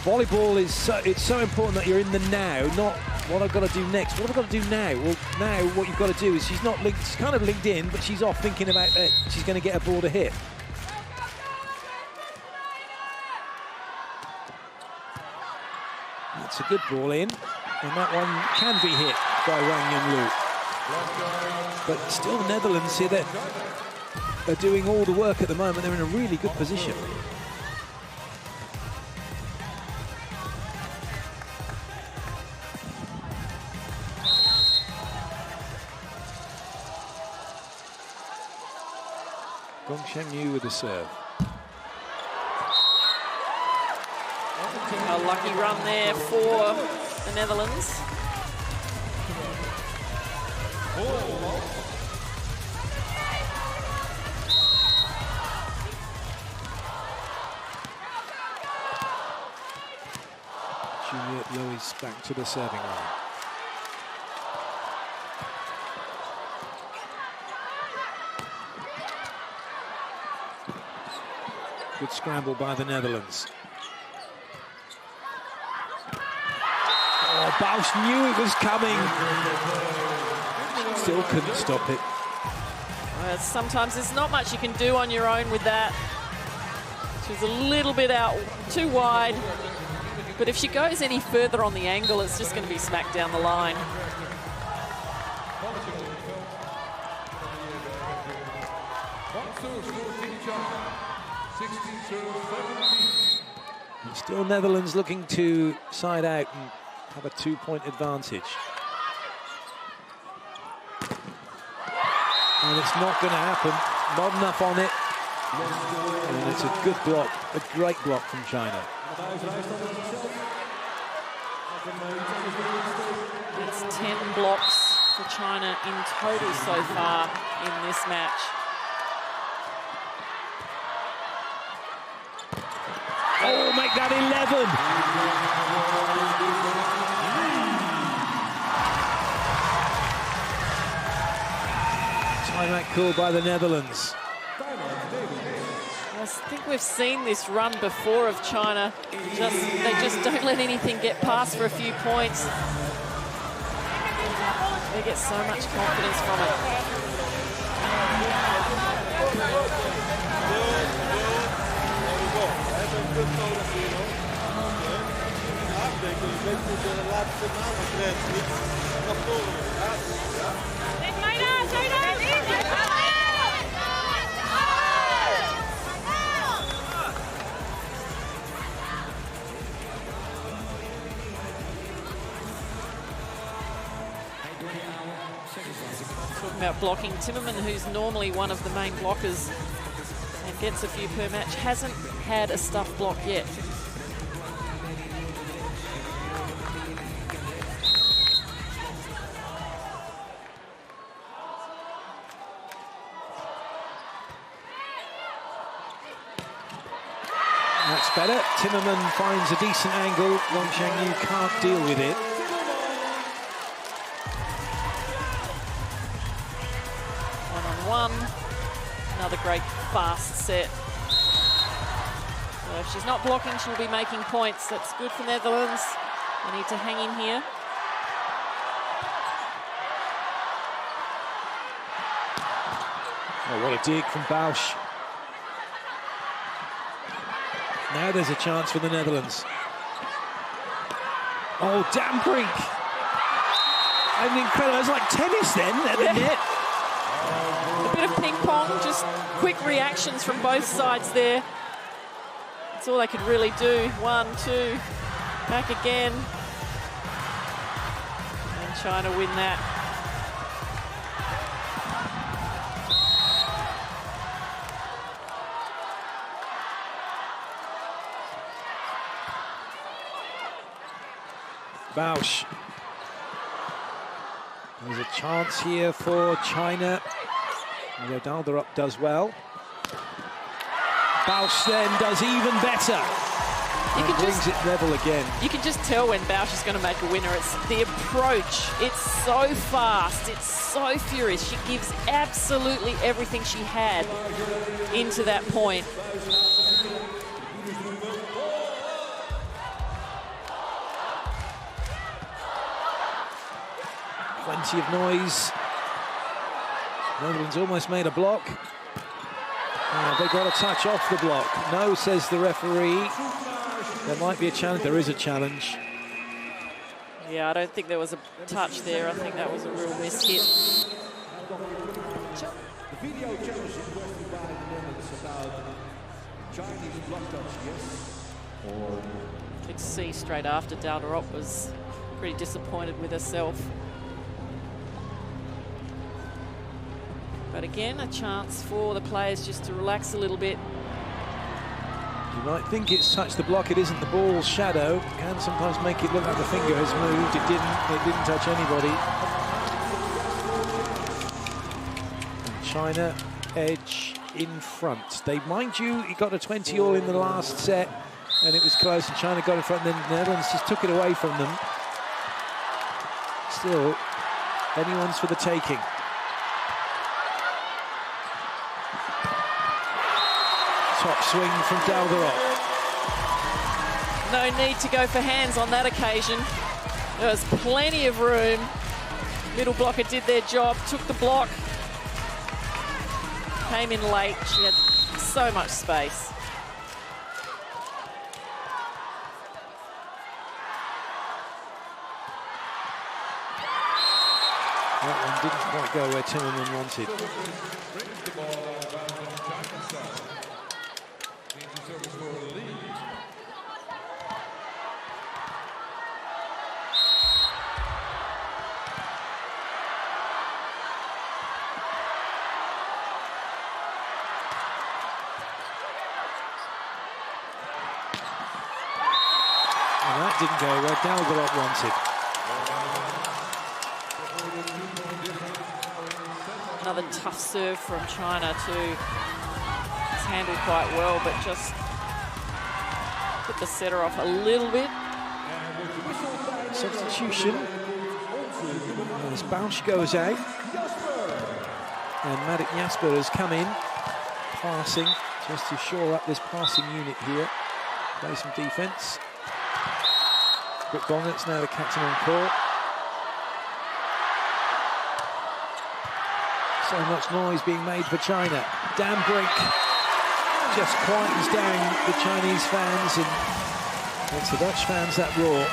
Volleyball is so important that you're in the now, not what I've got to do next. What have I got to do now? Well, now what you've got to do is she's not linked, she's kind of linked in, but she's off thinking about she's going to get a ball to hit. That's a good ball in, and that one can be hit by Wang Yun-Lewis. But still, the Netherlands here, they're doing all the work at the moment. They're in a really good position. Gong Shengyu with the serve. A lucky run there for the Netherlands. Juliet Lewis back to the serving line. Good scramble by the Netherlands. Oh, Bausch knew it was coming. Still couldn't stop it. Sometimes there's not much you can do on your own with that. She was a little bit out too wide. But if she goes any further on the angle, it's just going to be smacked down the line. And still Netherlands looking to side out and have a 2-point advantage. And it's not going to happen. Not enough on it. And it's a good block, a great block from China. It's 10 blocks for China in total so far in this match. Oh, make that 11. Timeout called by the Netherlands. I think we've seen this run before of China. They just don't let anything get past for a few points. They get so much confidence from it. Talking about blocking, Timmerman, who's normally one of the main blockers and gets a few per match, hasn't had a stuff block yet. That's better. Timmerman finds a decent angle. Gong Shengyu can't deal with it. One. Another great fast set. So if she's not blocking, she'll be making points. That's good for Netherlands. They need to hang in here. Oh, what a dig from Bausch. Now there's a chance for the Netherlands. Oh, Dambrink. I mean, incredible. It was like tennis then at the net. bit of ping pong, just quick reactions from both sides there. That's all they could really do. 1, 2, back again. And China win that. Bausch. There's a chance here for China. Dalderup does well. Bausch then does even better. You can brings it level again. You can just tell when Bausch is going to make a winner. It's the approach. It's so fast. It's so furious. She gives absolutely everything she had into that point. Plenty of noise. Netherlands almost made a block. They got a touch off the block. No, says the referee. There might be a challenge. There is a challenge. Yeah, I don't think there was a touch there. I think that was a real miss hit. The video challenge requested by the Netherlands about Chinese block touch, yes? Or Could see straight after Dalderup was pretty disappointed with herself. But again, a chance for the players just to relax a little bit. You might think it's touched the block. It isn't. The ball's shadow can sometimes make it look like the finger has moved. It didn't. It didn't touch anybody. And China edge in front. They, mind you, he got a 20-all in the last set, and it was close. And China got in front. And then the Netherlands just took it away from them. Still, anyone's for the taking. Top swing from Dalderup. No need to go for hands on that occasion. There was plenty of room. Middle blocker did their job, took the block. Came in late. She had so much space. That one didn't quite go where Timmerman wanted. And that didn't go where Dalderup wanted. Another tough serve from China too. It's handled quite well, but just put the setter off a little bit. Substitution. As Bausch goes out. And Madik Jasper has come in, passing, just to shore up this passing unit here. Play some defence. Quick Bonget's now the captain on court. So much noise being made for China. Dan Brink just quietens down the Chinese fans and makes the Dutch fans that roar.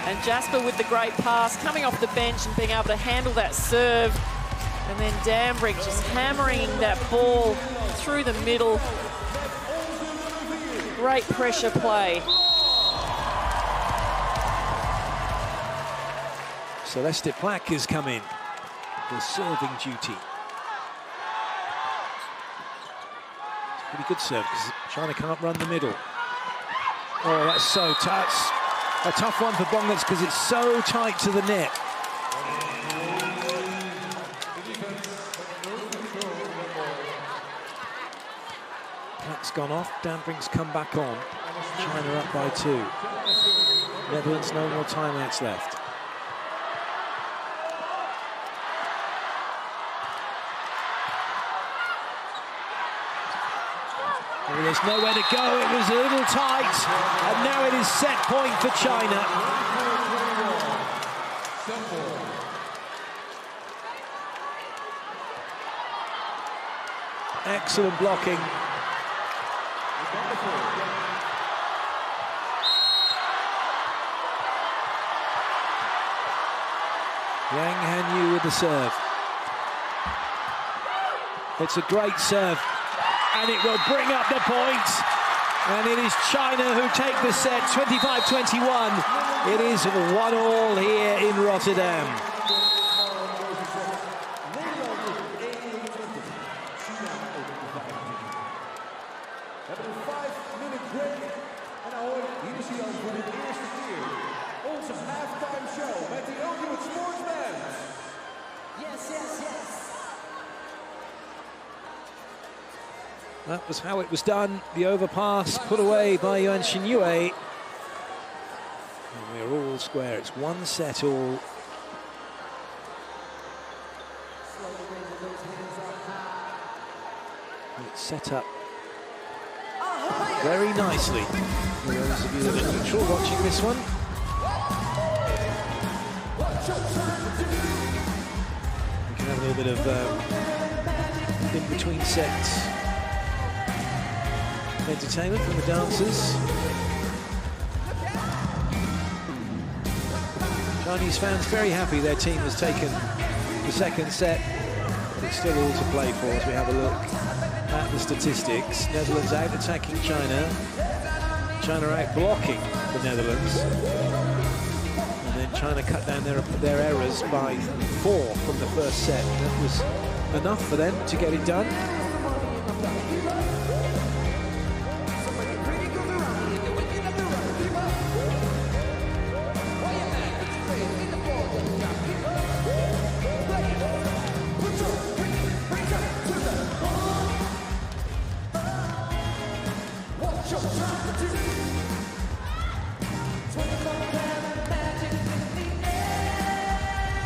And Jasper with the great pass, coming off the bench and being able to handle that serve. And then Dan Brink just hammering that ball through the middle. Great pressure play. Celeste Plack has come in for serving duty. It's a pretty good serve because China can't run the middle. Oh, that's so tough. A tough one for Bonget's because it's so tight to the net. Plack's gone off. Dan Brink's come back on. China up by 2. Netherlands, no more timeouts left. Well, there's nowhere to go. It was a little tight, and now it is set point for China. Excellent blocking. Yang Hanyu with the serve. It's a great serve, and it will bring up the point. And it is China who take the set, 25-21. It is 1-1 here in Rotterdam. That was how it was done. The overpass put away by Yuan Xinyue. And we're all square. It's one set all. It's set up very nicely for those of you that are neutral watching this one. We can have a little bit of in-between sets entertainment from the dancers. Chinese fans very happy their team has taken the second set, but it's still all to play for as we have a look at the statistics. Netherlands out attacking China. China out blocking the Netherlands. And then China cut down their errors by 4 from the first set. That was enough for them to get it done.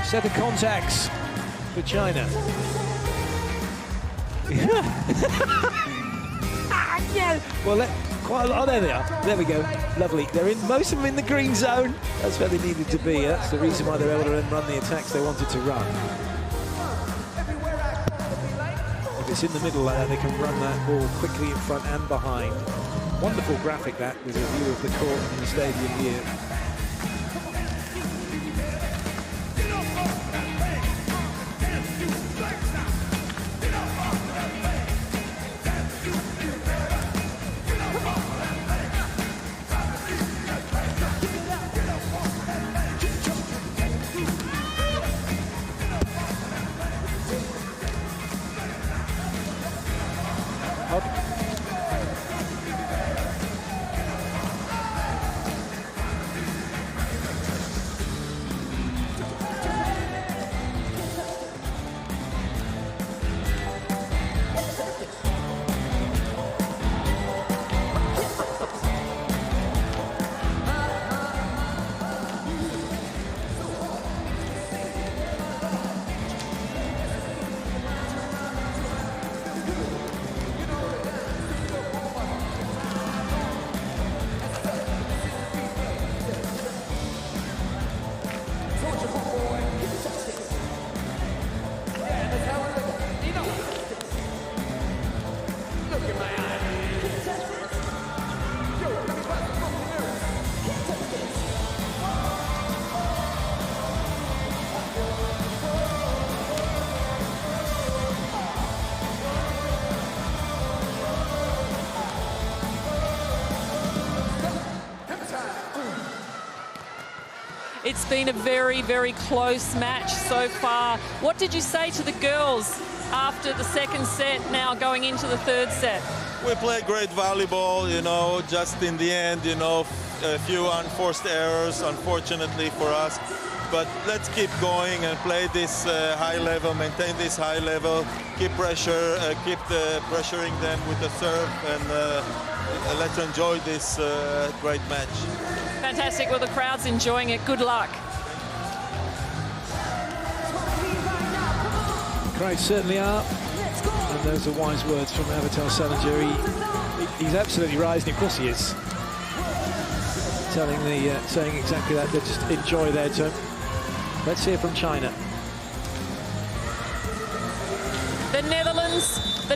Set of contacts for China. Well, quite a lot. Oh, there they are. There we go. Lovely. They're in, most of them in the green zone. That's where they needed to be. That's the reason why they're able to run the attacks they wanted to run. If it's in the middle like that, they can run that ball quickly in front and behind. Wonderful graphic that, with a view of the court and the stadium here. It's been a very, very close match so far. What did you say to the girls after the second set, now going into the third set? We play great volleyball, you know, just in the end, you know, a few unforced errors, unfortunately for us. But let's keep going and play this high level, maintain this high level, keep pressure, keep pressuring them with the serve, and let's enjoy this great match. Fantastic. Well, the crowd's enjoying it. Good luck. The crowd certainly are. And those are wise words from Avatar Salinger. He's absolutely rising. Of course he is. Saying exactly that. They just enjoy their turn. Let's hear from China. The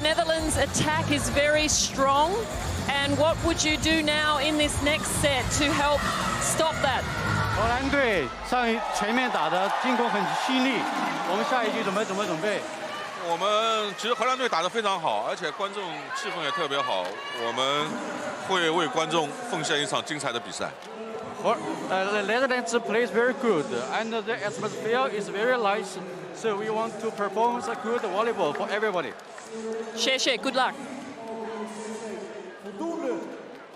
Netherlands attack is very strong. And what would you do now in this next set to help stop that? 荷兰队前面打的进攻很犀利，我们下一局准备？我们其实荷兰队打得非常好，而且观众气氛也特别好。我们会为观众奉献一场精彩的比赛。The Netherlands plays very good, and the atmosphere is very nice. So we want to perform a good volleyball for everybody. Share, good luck. Voldoende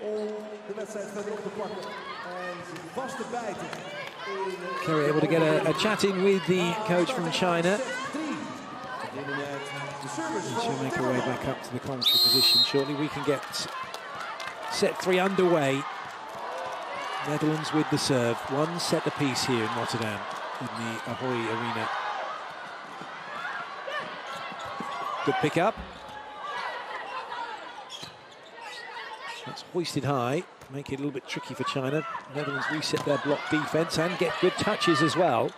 om de wedstrijd verder op te pakken en vast te bijten. Kerry able to get a chat in with the coach from China. She'll make her way back up to the commentary position shortly. We can get set 3 underway. Netherlands with the serve. 1 set apiece here in Rotterdam in the Ahoy Arena. Good pick up. That's hoisted high. Make it a little bit tricky for China. Netherlands reset their block defense and get good touches as well.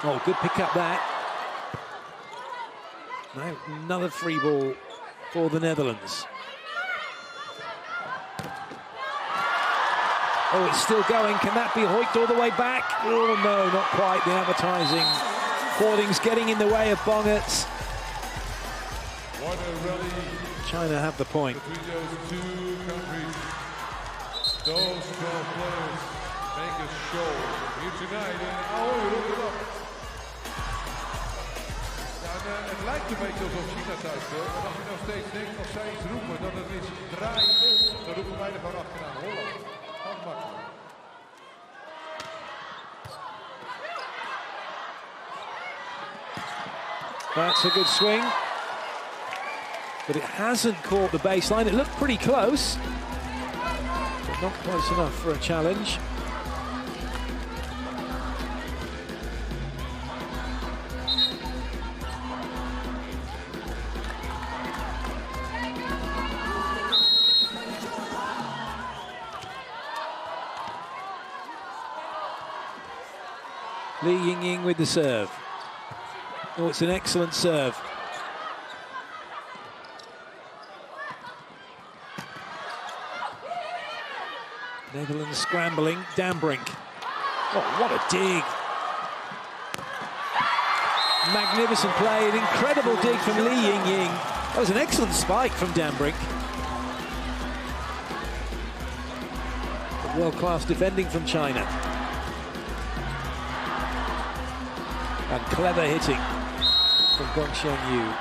Oh, good pick up that. Now another free ball for the Netherlands. Oh, it's still going. Can that be hoiked all the way back? Oh, no, not quite. The advertising hoardings getting in the way of Bongerts. What a rally China have the point. between those two countries. Those 12 players make a show here tonight. Oh, look it up. Ja, het lijkt een beetje alsof China thuis speelt, maar als je nog steeds denkt, als zij iets roepen, dat het is draai om, dan roepen wij er gewoon achteraan. Holland, afmaken. That's a good swing, but it hasn't caught the baseline. It looked pretty close, but not close enough for a challenge. Li Yingying with the serve. Oh, it's an excellent serve. Netherlands scrambling. Dambrink. Oh, what a dig. Magnificent play, an incredible dig from Li Yingying. That was an excellent spike from Dambrink. World-class defending from China. And clever hitting from Gong Xiangyu.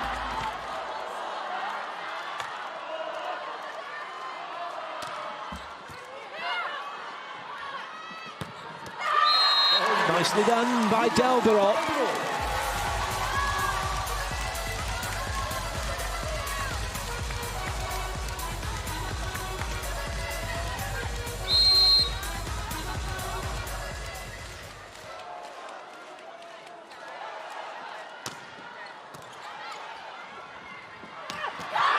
Nicely done by Delgarop.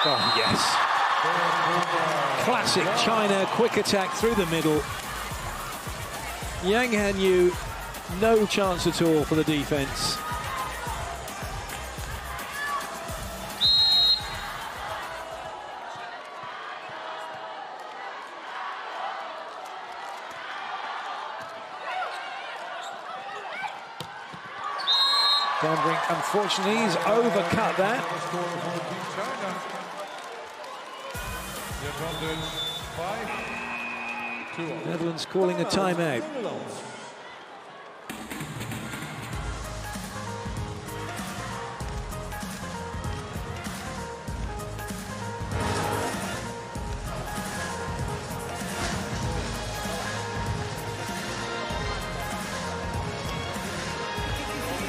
Oh, yes. Classic China, quick attack through the middle. Yang Hanyu, no chance at all for the defense. Dambrink, unfortunately, he's overcut that. Netherlands calling a timeout.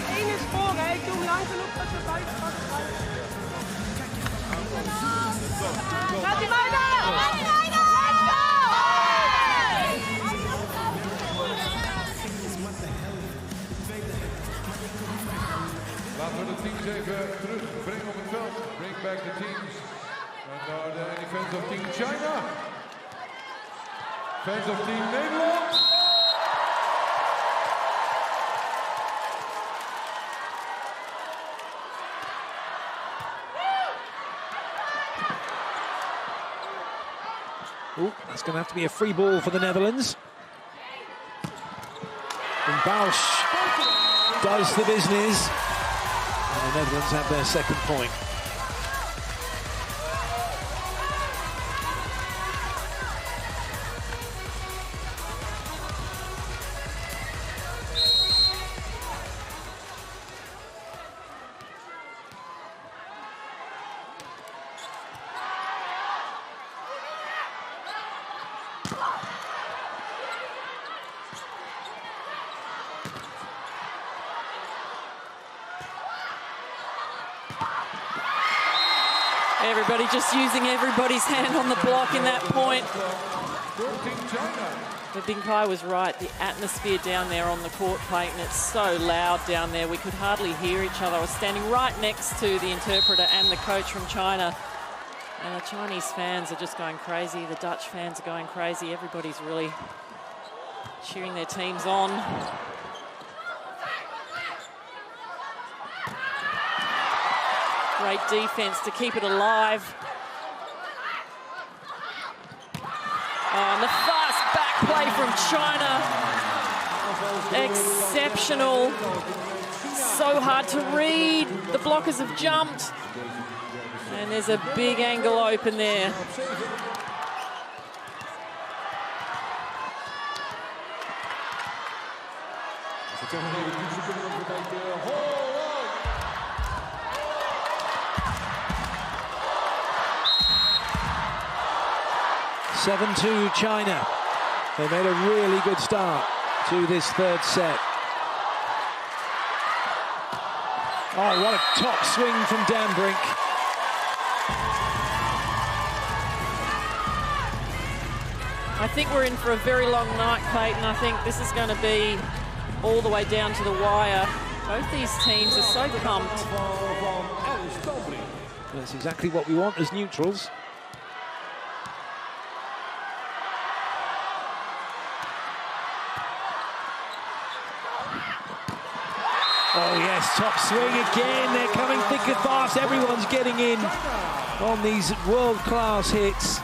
Eén is voor, hè. Ik doe lang genoeg dat we buiten gaan. Gaat hij bijna? Laten we de teams even terugbrengen op het veld. Bring back the teams. And now the any fans of Team China. Fans of Team Nederland. Ooh, that's going to have to be a free ball for the Netherlands. And Bausch does the business. And the Netherlands have their second point. Everybody just using everybody's hand on the block in that point. But Bing Kai was right. The atmosphere down there on the court plate, and it's so loud down there. We could hardly hear each other. I was standing right next to the interpreter and the coach from China. And the Chinese fans are just going crazy. The Dutch fans are going crazy. Everybody's really cheering their teams on. Great defense to keep it alive. Oh, and the fast back play from China. Exceptional. So hard to read. The blockers have jumped. And there's a big angle open there. (7-2) China. They made a really good start to this third set. Oh, what a top swing from Danbrink. I think we're in for a very long night, Clayton. I think this is going to be all the way down to the wire. Both these teams are so pumped. That's exactly what we want as neutrals. Oh yes, top swing again. They're coming thick and fast. Everyone's getting in on these world-class hits.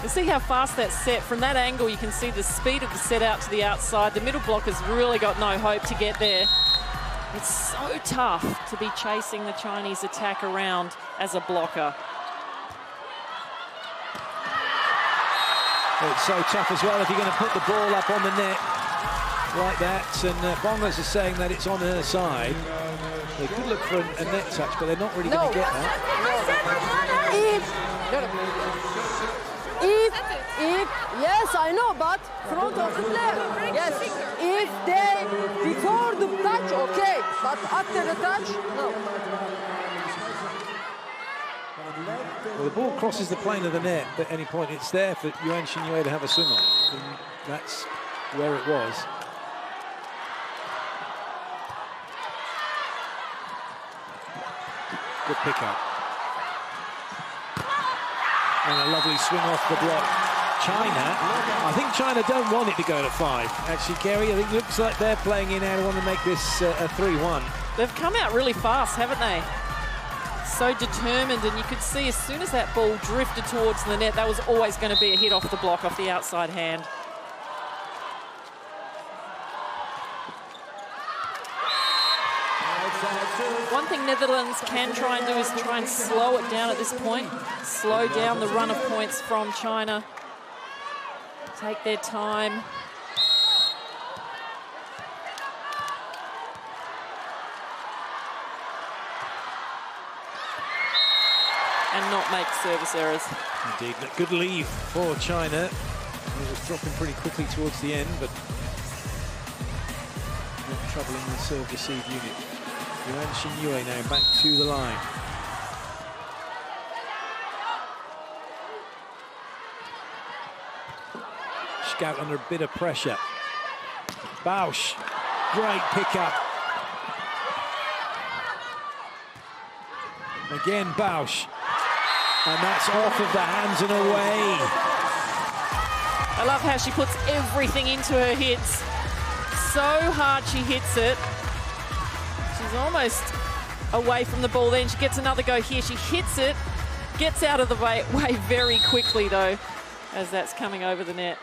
You see how fast that's set. From that angle, you can see the speed of the set out to the outside. The middle blocker's really got no hope to get there. It's so tough to be chasing the Chinese attack around as a blocker. It's so tough as well if you're going to put the ball up on the net like that. And Bongers is saying that it's on her side. They could look for a net touch, but they're not really going to get that. If, yes, I know, but front of the player. Yes, if they, before the touch, okay, but after the touch, no. Well, the ball crosses the plane of the net at any point. It's there for Yuan Xinyue to have a swing on. And that's where it was. Good pickup. And a lovely swing off the block. China, I think China don't want it to go to 5. Actually, Kerry, I think it looks like they're playing in how to want to make this a 3-1. They've come out really fast, haven't they? So determined, and you could see as soon as that ball drifted towards the net, that was always going to be a hit off the block, off the outside hand. One thing Netherlands can try and do is try and slow it down at this point. Slow down the run of points from China. Take their time. And not make service errors. Indeed, good leave for China. It was dropping pretty quickly towards the end, but not troubling the serve-receive unit. Yuan Xinyue now back to the line. Scout under a bit of pressure. Bausch, great pickup. Again, Bausch. And that's off of the hands and away. I love how she puts everything into her hits. So hard she hits it. She's almost away from the ball then. She gets another go here. She hits it, gets out of the way very quickly though, as that's coming over the net.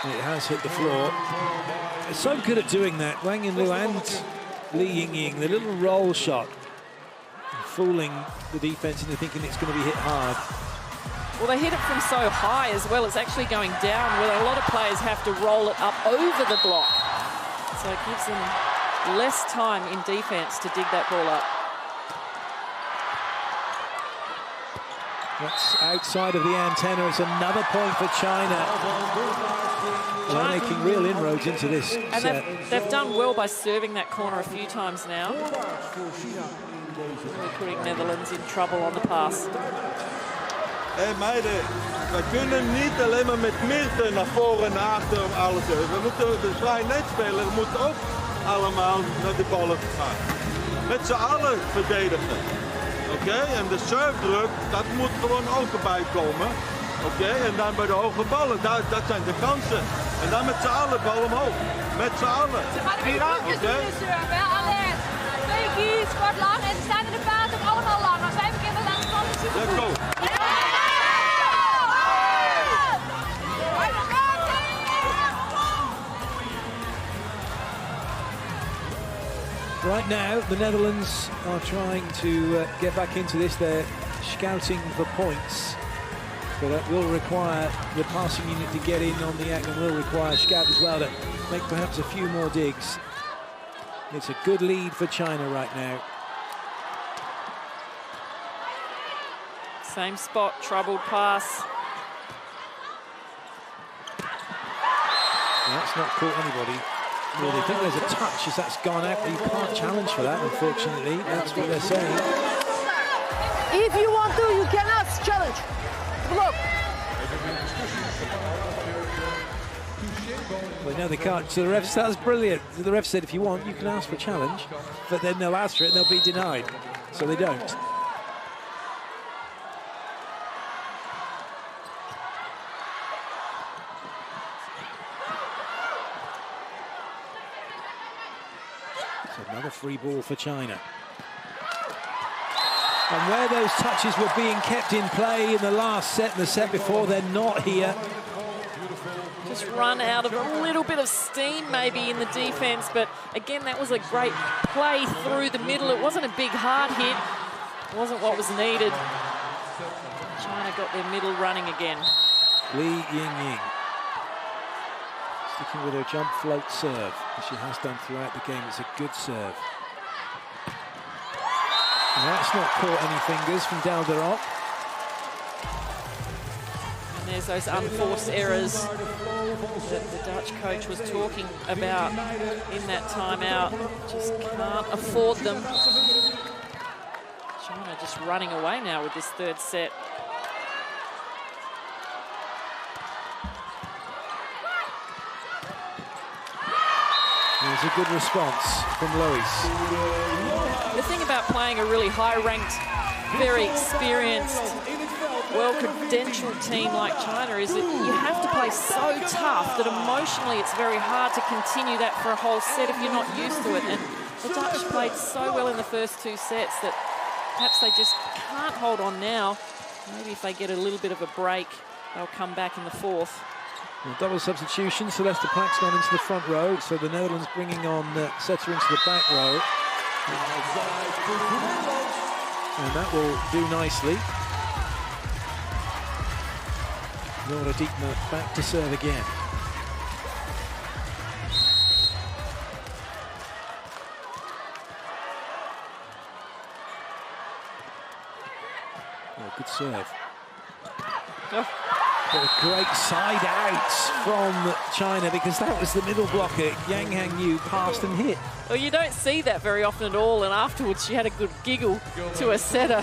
It has hit the floor. They're so good at doing that. Wang Yinlu and Li Yingying, the little roll shot, fooling the defense into thinking it's going to be hit hard. Well, they hit it from so high as well. It's actually going down, where a lot of players have to roll it up over the block. So it gives them less time in defense to dig that ball up. That's outside of the antenna. It's another point for China. They're making real inroads into this and set. they've done well by serving that corner a few times now. Really putting Netherlands in trouble on the pass. Hé meiden, we kunnen niet alleen maar met Mirte naar voren en naar achter alles doen. We moeten de vrije netspeler moet ook allemaal naar de ballen gaan. Met z'n allen verdedigen. Oké, en de servedruk, dat moet gewoon ook erbij komen. Oké, en dan bij de hoge ballen, dat zijn de kansen. En dan met z'n allen bal omhoog. Met z'n allen. Oké. Alert. 2 keys, kort lang en ze staan in de paard ook allemaal lang. Als wij beginnen langs de bal, super. Let's go. Right now, the Netherlands are trying to get back into this. They're scouting for points, but that will require the passing unit to get in on the act, and will require Scout as well to make perhaps a few more digs. It's a good lead for China right now. Same spot, troubled pass. That's not caught anybody. Well, they think there's a touch as that's gone out, but you can't challenge for that, unfortunately. That's what they're saying. If you want to, you can ask challenge. Look. Well, no, they can't. So the ref, that's brilliant. The ref said if you want, you can ask for a challenge, but then they'll ask for it and they'll be denied. So they don't. Another free ball for China. And where those touches were being kept in play in the last set and the set before, they're not here. Just run out of a little bit of steam maybe in the defense, but again, that was a great play through the middle. It wasn't a big hard hit. It wasn't what was needed. China got their middle running again. Li Yingying sticking with her jump float serve, as she has done throughout the game. It's a good serve. And that's not caught any fingers from Dalderot. And there's those unforced errors that the Dutch coach was talking about in that timeout. Just can't afford them. China just running away now with this third set. There's a good response from Lois. The thing about playing a really high-ranked, very experienced, well-credentialed team like China is that you have to play so tough that emotionally it's very hard to continue that for a whole set if you're not used to it. And the Dutch played so well in the first 2 sets that perhaps they just can't hold on now. Maybe if they get a little bit of a break, they'll come back in the 4th. Well, double substitution. Celeste Plack's gone into the front row, so the Netherlands bringing on Setter into the back row. And that will do nicely. Nora Diekma back to serve again. Oh, good serve. Oh. But a great side out from China, because that was the middle blocker. Yang Hangyu passed and hit. Well, you don't see that very often at all, and afterwards she had a good giggle to a setter.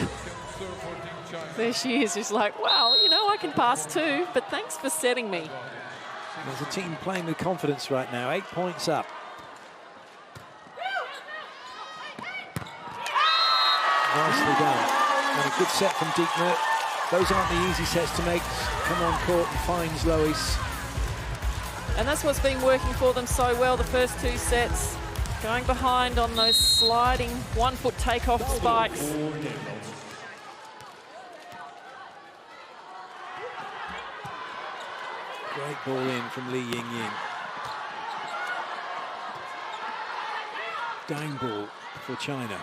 There she is, just like, well, you know, I can pass too, but thanks for setting me. There's a team playing with confidence right now, 8 points up. Nicely done. And a good set from Diekma. Those aren't the easy sets to make. Come on court and finds Lois. And that's what's been working for them so well the first 2 sets. Going behind on those sliding 1-foot takeoff spikes. Great ball in from Li Yingying. Down ball for China.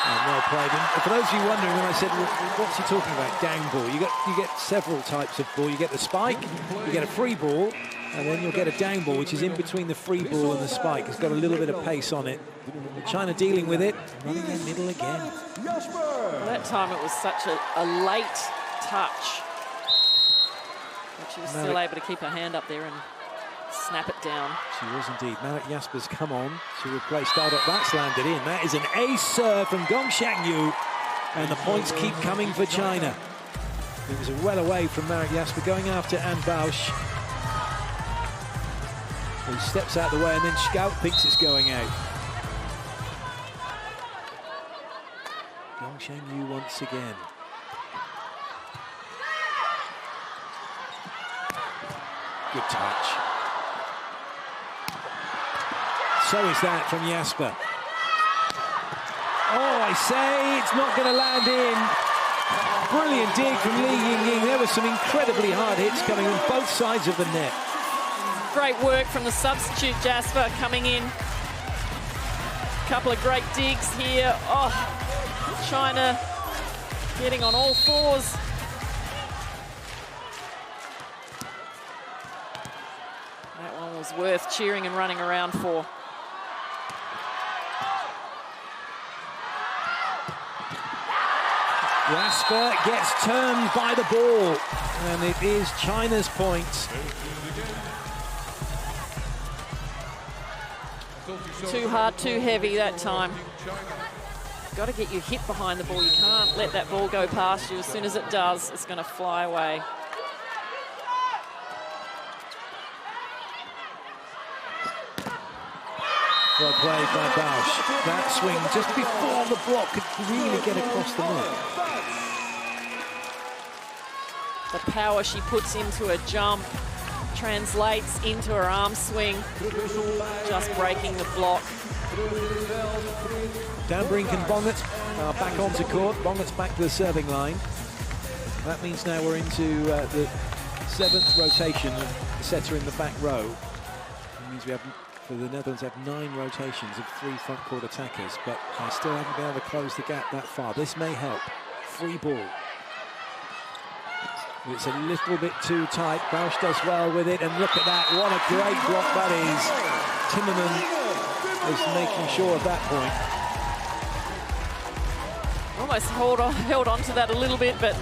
And well played. And for those of you wondering, when I said, what's he talking about, down ball? You get several types of ball. You get the spike, you get a free ball, and then you'll get a down ball, which is in between the free ball and the spike. It's got a little bit of pace on it. China dealing with it, running in middle again. Well, that time it was such a late touch. But she was still able to keep her hand up there and snap it down. She was indeed. Marek Jasper's come on to replace Daldok. That's landed in. That is an ace serve from Gong Xiangyu. And the points keep coming for China. It was well away from Marek Jasper, going after Anne Bausch, who steps out the way, and then Scout thinks it's going out. Gong Xiangyu once again. Good touch. So is that from Jasper. Oh, I say, it's not going to land in. Brilliant dig from Li Yingying. There were some incredibly hard hits coming on both sides of the net. Great work from the substitute Jasper coming in. Couple of great digs here. Oh, China getting on all fours. That one was worth cheering and running around for. Jasper gets turned by the ball, and it is China's points. Too hard, too heavy that time. Got to get you hit behind the ball. You can't let that ball go past you. As soon as it does, it's going to fly away. Well played by Bausch. That swing just before the block could really get across the net. The power she puts into a jump translates into her arm swing, just breaking the block. Dan Brink and Bonnet are back onto court. Bonnet's back to the serving line. That means now we're into the 7th rotation of the setter in the back row. It means we have, for the Netherlands, have 9 rotations of 3 front court attackers, but I still haven't been able to close the gap that far. This may help. Free ball. It's a little bit too tight. Bausch does well with it, and look at that. What a great block that is. Timmerman is making sure of that point. Almost held on to that a little bit, but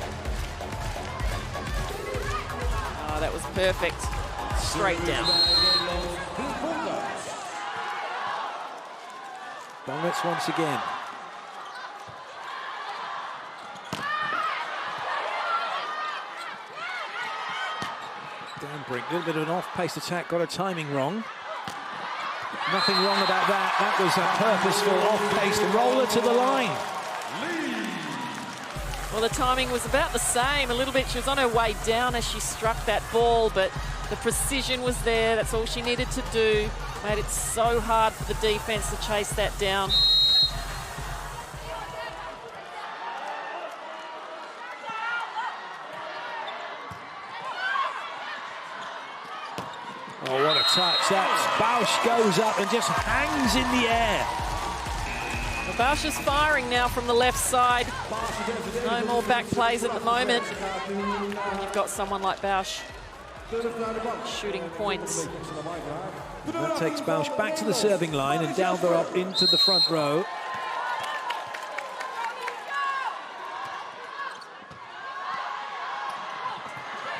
oh, that was perfect. Straight down. Bonnets once again. Dan Brink, a little bit of an off-pace attack, got her timing wrong. Nothing wrong about that. That was a purposeful off-pace roller to the line. Well, the timing was about the same, a little bit. She was on her way down as she struck that ball, but the precision was there. That's all she needed to do. Made it so hard for the defense to chase that down. Oh, what a touch. That's Bausch goes up and just hangs in the air. Well, Bausch is firing now from the left side. No more back plays at the moment. You've got someone like Bausch shooting points. That takes Bausch back to the serving line and Dalber up into the front row.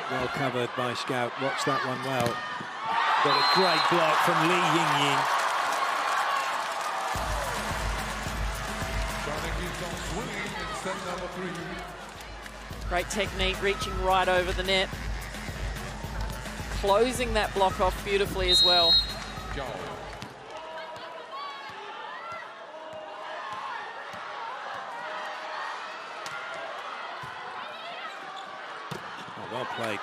Well covered by Scout. Watch that one well. Got a great block from Li Yingying. Great technique, reaching right over the net. Closing that block off beautifully as well. Oh, well played.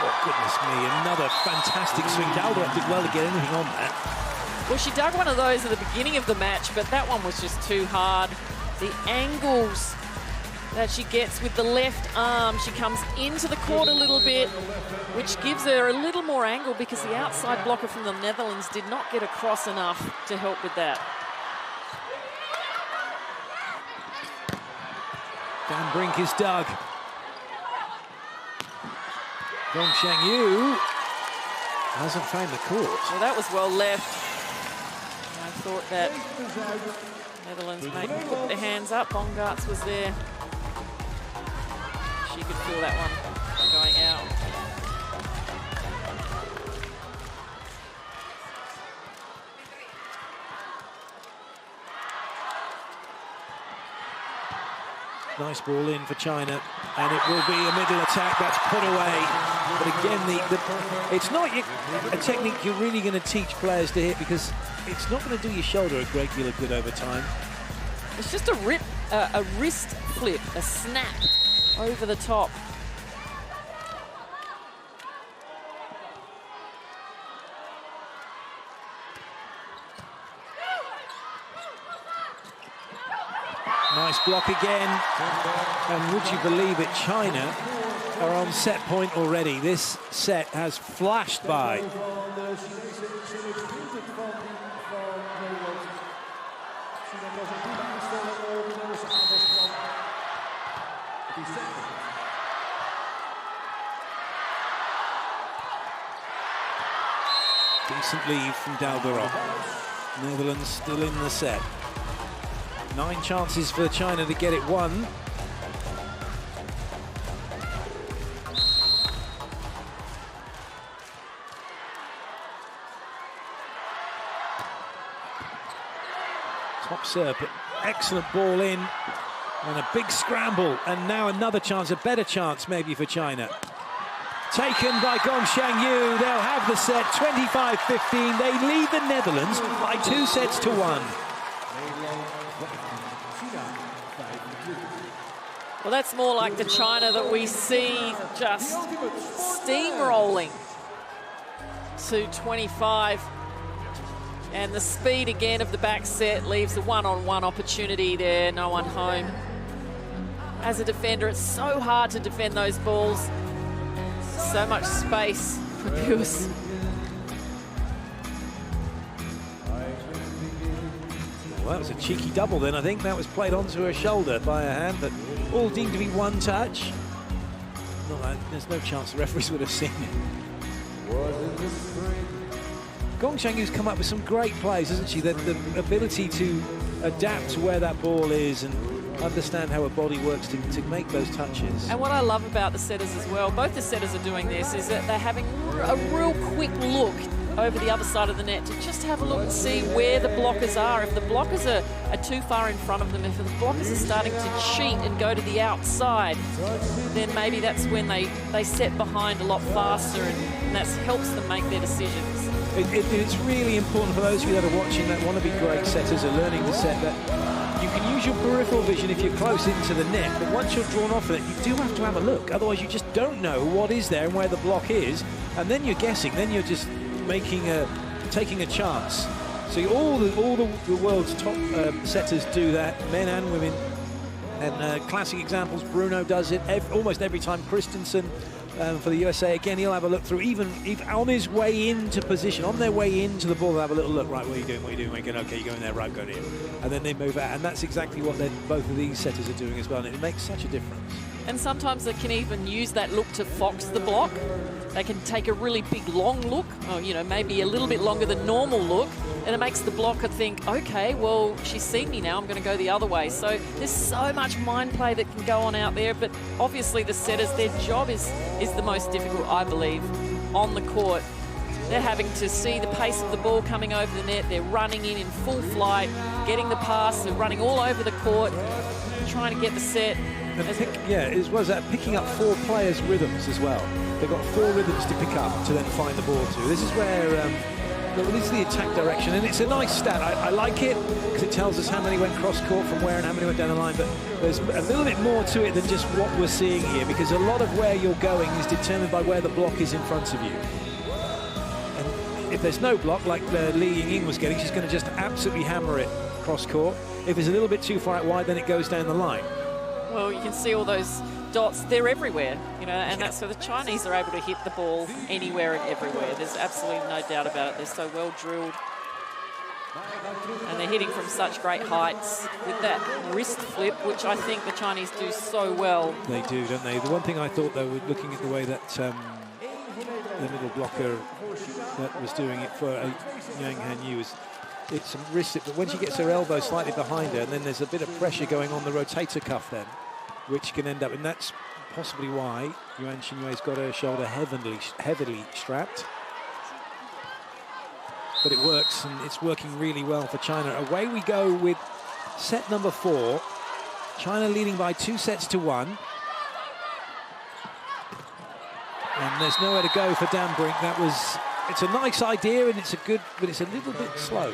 Oh, goodness me, another fantastic swing. Dalbert did well to get anything on that. Well, she dug one of those at the beginning of the match, but that one was just too hard. The angles that she gets with the left arm. She comes into the court a little bit, which gives her a little more angle because the outside blocker from the Netherlands did not get across enough to help with that. Down brink is Doug. Gong Shang-yu hasn't found the court. Well, that was well left. I thought that Netherlands maybe put their hands up. Bongartz was there. She could feel that one going out. Nice ball in for China, and it will be a middle attack that's put away. But again, it's not a technique you're really going to teach players to hit because it's not going to do your shoulder a great deal of good over time. It's just a wrist flip, a snap over the top. Nice block again, and would you believe it, China are on set point already. This set has flashed by. Decent lead from Dalberov. Netherlands still in the set. 9 chances for China to get it won. Top serve, but excellent ball in. And a big scramble. And now another chance, a better chance maybe for China. Taken by Gong Shang-yu. They'll have the set, 25-15. They lead the Netherlands by 2 sets to 1. Well, that's more like the China that we see just steamrolling to 25. And the speed again of the back set leaves a one-on-one opportunity there, no one home. As a defender, it's so hard to defend those balls. So much space for Pius. Well, that was a cheeky double then. I think that was played onto her shoulder by her hand, but all deemed to be one touch. There's no chance the referees would have seen it. Gong Shang-yu's come up with some great plays, hasn't she? The ability to adapt to where that ball is and understand how her body works to make those touches. And what I love about the setters as well, both the setters are doing this, is that they're having a real quick look over the other side of the net to just have a look and see where the blockers are. If the blockers are too far in front of them, if the blockers are starting to cheat and go to the outside, then maybe that's when they set behind a lot faster, and that helps them make their decisions. It's really important for those of you that are watching that want to be great setters are learning to set that you can use your peripheral vision if you're close into the net, but once you're drawn off it, you do have to have a look. Otherwise, you just don't know what is there and where the block is, and then you're guessing. Then you're just taking a chance. So all the world's top setters do that, men and women. And classic examples, Bruno does it almost every time. Christensen for the USA, again, he'll have a look through, even on his way into position, on their way into the ball, they'll have a little look, right, what are you doing, okay, you're going there, right, go here. And then they move out, and that's exactly what both of these setters are doing as well, and it makes such a difference. And sometimes they can even use that look to fox the block. They can take a really big, long look, or, maybe a little bit longer than normal look, and it makes the blocker think, okay, well, she's seen me now, I'm going to go the other way. So there's so much mind play that can go on out there, but obviously the setters, their job is the most difficult, I believe, on the court. They're having to see the pace of the ball coming over the net. They're running in full flight, getting the pass, they're running all over the court, trying to get the set. As well as that, picking up 4 players' rhythms as well. They've got 4 rhythms to pick up to then find the ball to. This is where, this is the attack direction, and it's a nice stat. I like it because it tells us how many went cross-court from where and how many went down the line, but there's a little bit more to it than just what we're seeing here, because a lot of where you're going is determined by where the block is in front of you. And if there's no block, like Li Yingying was getting, she's going to just absolutely hammer it cross-court. If it's a little bit too far out wide, then it goes down the line. Well, you can see all those dots, they're everywhere, you know, and that's so the Chinese are able to hit the ball anywhere and everywhere. There's absolutely no doubt about it. They're so well drilled. And they're hitting from such great heights with that wrist flip, which I think the Chinese do so well. They do, don't they? The one thing I thought, though, looking at the way that the middle blocker that was doing it for Yang Han Yu is it's a wrist, but when she gets her elbow slightly behind her, and then there's a bit of pressure going on the rotator cuff then, which can end up, and that's possibly why Yuan Xinyue's got her shoulder heavily strapped. But it works, and it's working really well for China. Away we go with set number 4. China leading by 2-1. And there's nowhere to go for Dan Brink. It's a nice idea, and it's a good, but it's a little bit slow.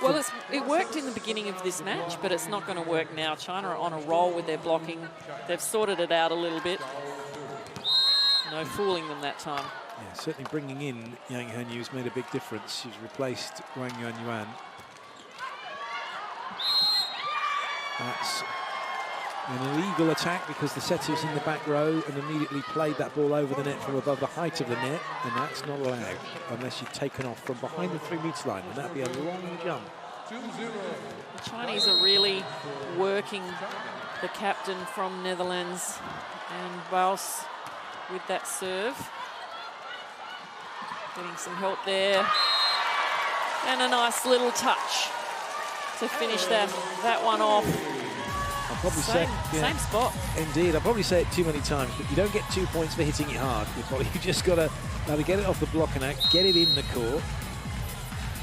Well, it worked in the beginning of this match, but it's not going to work now. China are on a roll with their blocking. They've sorted it out a little bit. No fooling them that time. Yeah, certainly bringing in Yang Han Yu's made a big difference. She's replaced Wang Yuanyuan. That's an illegal attack because the setter's in the back row and immediately played that ball over the net from above the height of the net, and that's not allowed unless you've taken off from behind the 3-metre line, and that'd be a long jump. The Chinese are really working the captain from Netherlands, and Baus with that serve. Getting some help there. And a nice little touch to finish that one off. I'll probably same spot. Indeed, I'll probably say it too many times, but you don't get 2 points for hitting it hard. You just got to either get it off the block and get it in the court,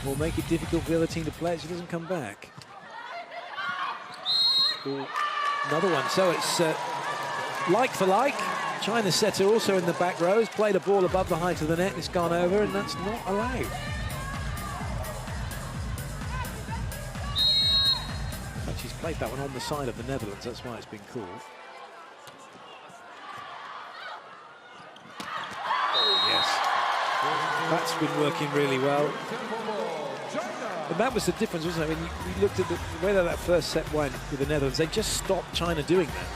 or make it difficult for the other team to play it so it doesn't come back. Ooh, another one. So it's like for like. China's setter also in the back row has played a ball above the height of the net. It's gone over, and that's not allowed. But she's played that one on the side of the Netherlands. That's why it's been called. Oh, yes. That's been working really well. And that was the difference, wasn't it? When you looked at the way that first set went with the Netherlands, they just stopped China doing that.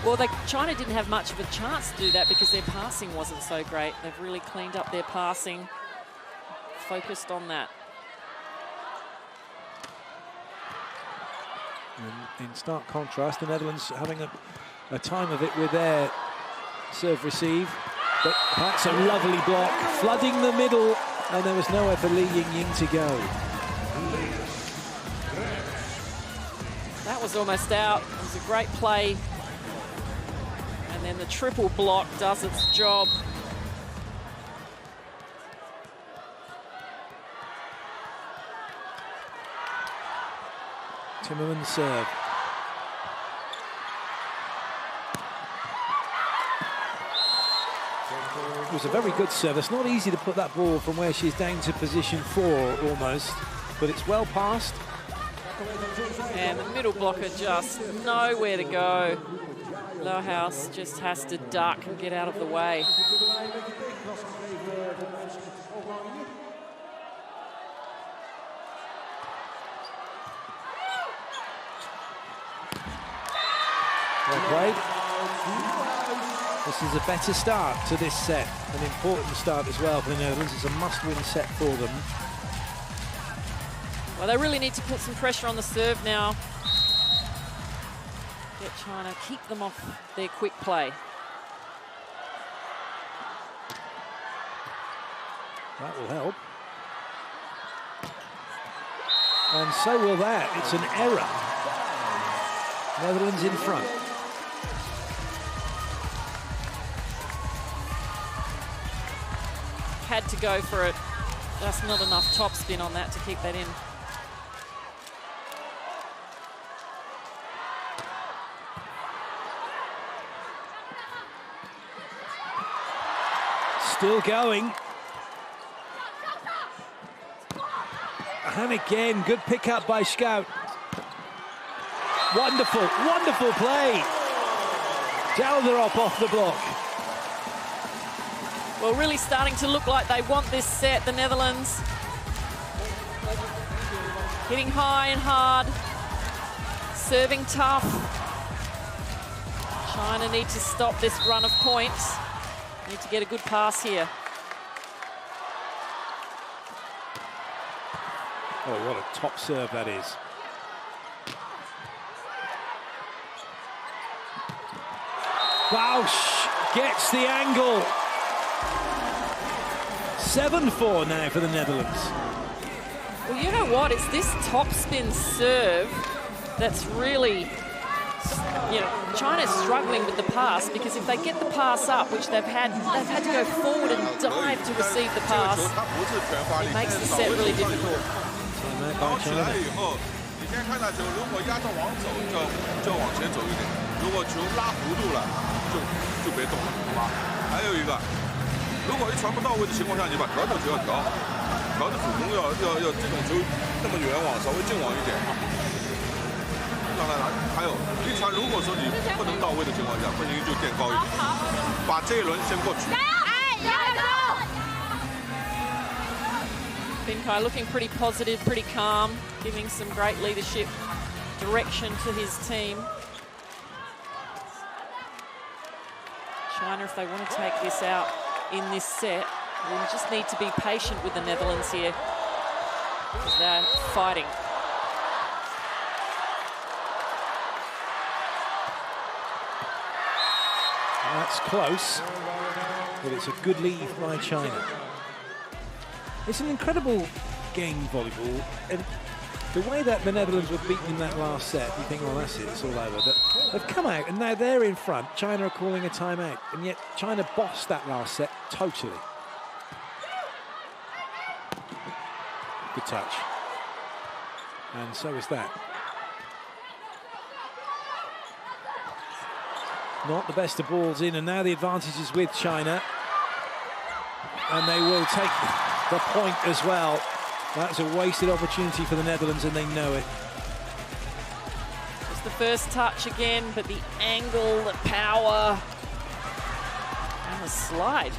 Well, China didn't have much of a chance to do that because their passing wasn't so great. They've really cleaned up their passing, focused on that. And in stark contrast, the Netherlands having a time of it with their serve receive. But that's a lovely block, flooding the middle, and there was nowhere for Li Yingying to go. That was almost out. It was a great play. And then the triple block does its job. Timmerman's serve. It was a very good serve. It's not easy to put that ball from where she's down to position 4 almost, but it's well passed. And the middle blocker just nowhere to go. Lohaus just has to duck and get out of the way. Well played. This is a better start to this set, an important start as well for the Netherlands. It's a must-win set for them. Well, they really need to put some pressure on the serve now. Get China, keep them off their quick play. That will help. And so will that. It's an error. Netherlands in front. Had to go for it. Just not enough topspin on that to keep that in. Still going. And again, good pick-up by Scout. Wonderful, wonderful play. Jalderop off the block. Well, really starting to look like they want this set, the Netherlands. Hitting high and hard. Serving tough. China need to stop this run of points. Need to get a good pass here. Oh, what a top serve that is. Bausch gets the angle. 7-4 now for the Netherlands. Well, you know what? It's this top spin serve that's really, you know, China's struggling with the pass, because if they get the pass up, which they've had to go forward and dive to receive the pass. It makes the set really difficult. 高起来以后，你先看到球，如果压着网走，就往前走一点；如果球拉弧度了，就别动了，好吧？还有一个，如果一传不到位的情况下，你把调整球要调的主攻要这种球那么远网稍微近网一点，让他拿。还有一传，如果说你不能到位的情况下，不行就垫高一点，把这一轮先过去。 Binkai looking pretty positive, pretty calm, giving some great leadership direction to his team. China, if they want to take this out in this set, will just need to be patient with the Netherlands here, because they're fighting. That's close, but it's a good lead by China. It's an incredible game, volleyball, and the way that the Netherlands were beaten in that last set, you think, well, that's it, it's all over. But they've come out, and now they're in front. China are calling a timeout, and yet China bossed that last set totally. Good touch. And so is that. Not the best of balls in, and now the advantage is with China. And they will take the point as well. That's a wasted opportunity for the Netherlands, and they know it. Just the first touch again, but the angle, the power, and the slide.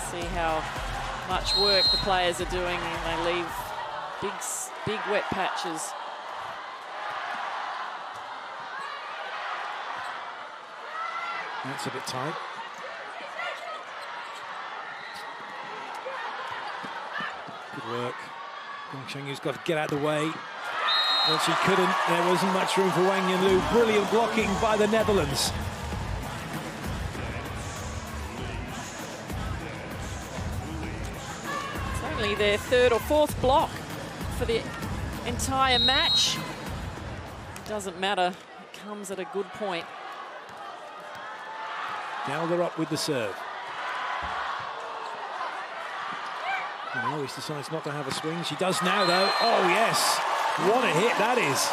See how much work the players are doing, and they leave big wet patches. That's a bit tight. Good work. Gong Chenghu's got to get out of the way. Well, she couldn't. There wasn't much room for Wang Yinlu. Brilliant blocking by the Netherlands. It's only their third or fourth block for the entire match. It doesn't matter. It comes at a good point. Now they're up with the serve. And Lois decides not to have a swing. She does now, though. Oh, yes. What a hit that is.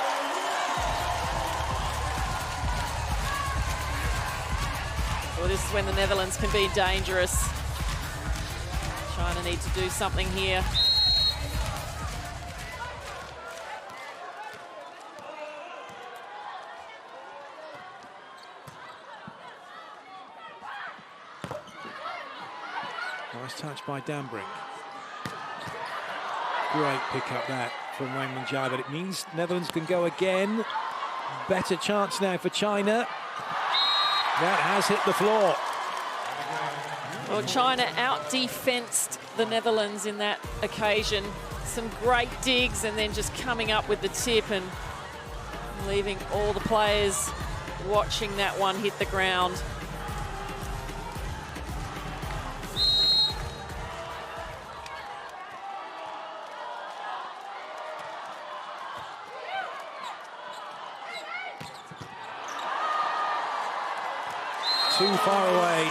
Well, this is when the Netherlands can be dangerous. China need to do something here. Nice touch by Dambrink. Great pick up that from Wang Mingjia, but it means Netherlands can go again. Better chance now for China. That has hit the floor. Well, China out-defensed the Netherlands in that occasion. Some great digs and then just coming up with the tip and leaving all the players watching that one hit the ground. Too far away.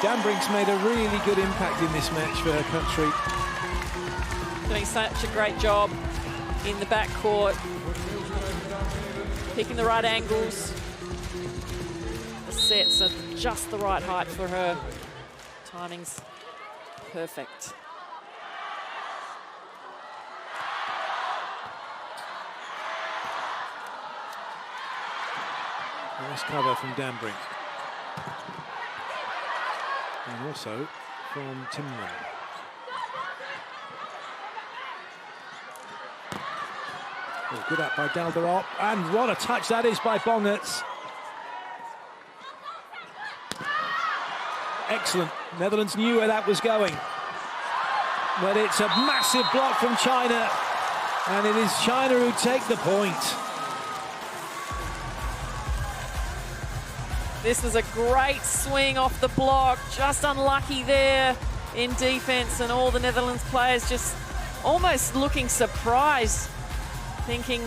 Dambrink's made a really good impact in this match for her country. Doing such a great job in the backcourt. Picking the right angles. The sets are just the right height for her. Timing's perfect. Nice cover from Dambrink. And also from Timman. Oh, good up by Dalderop. And what a touch that is by Bongertz. excellent. Netherlands knew where that was going. But it's a massive block from China. And it is China who take the point. This was a great swing off the block, just unlucky there in defense, and all the Netherlands players just almost looking surprised, thinking,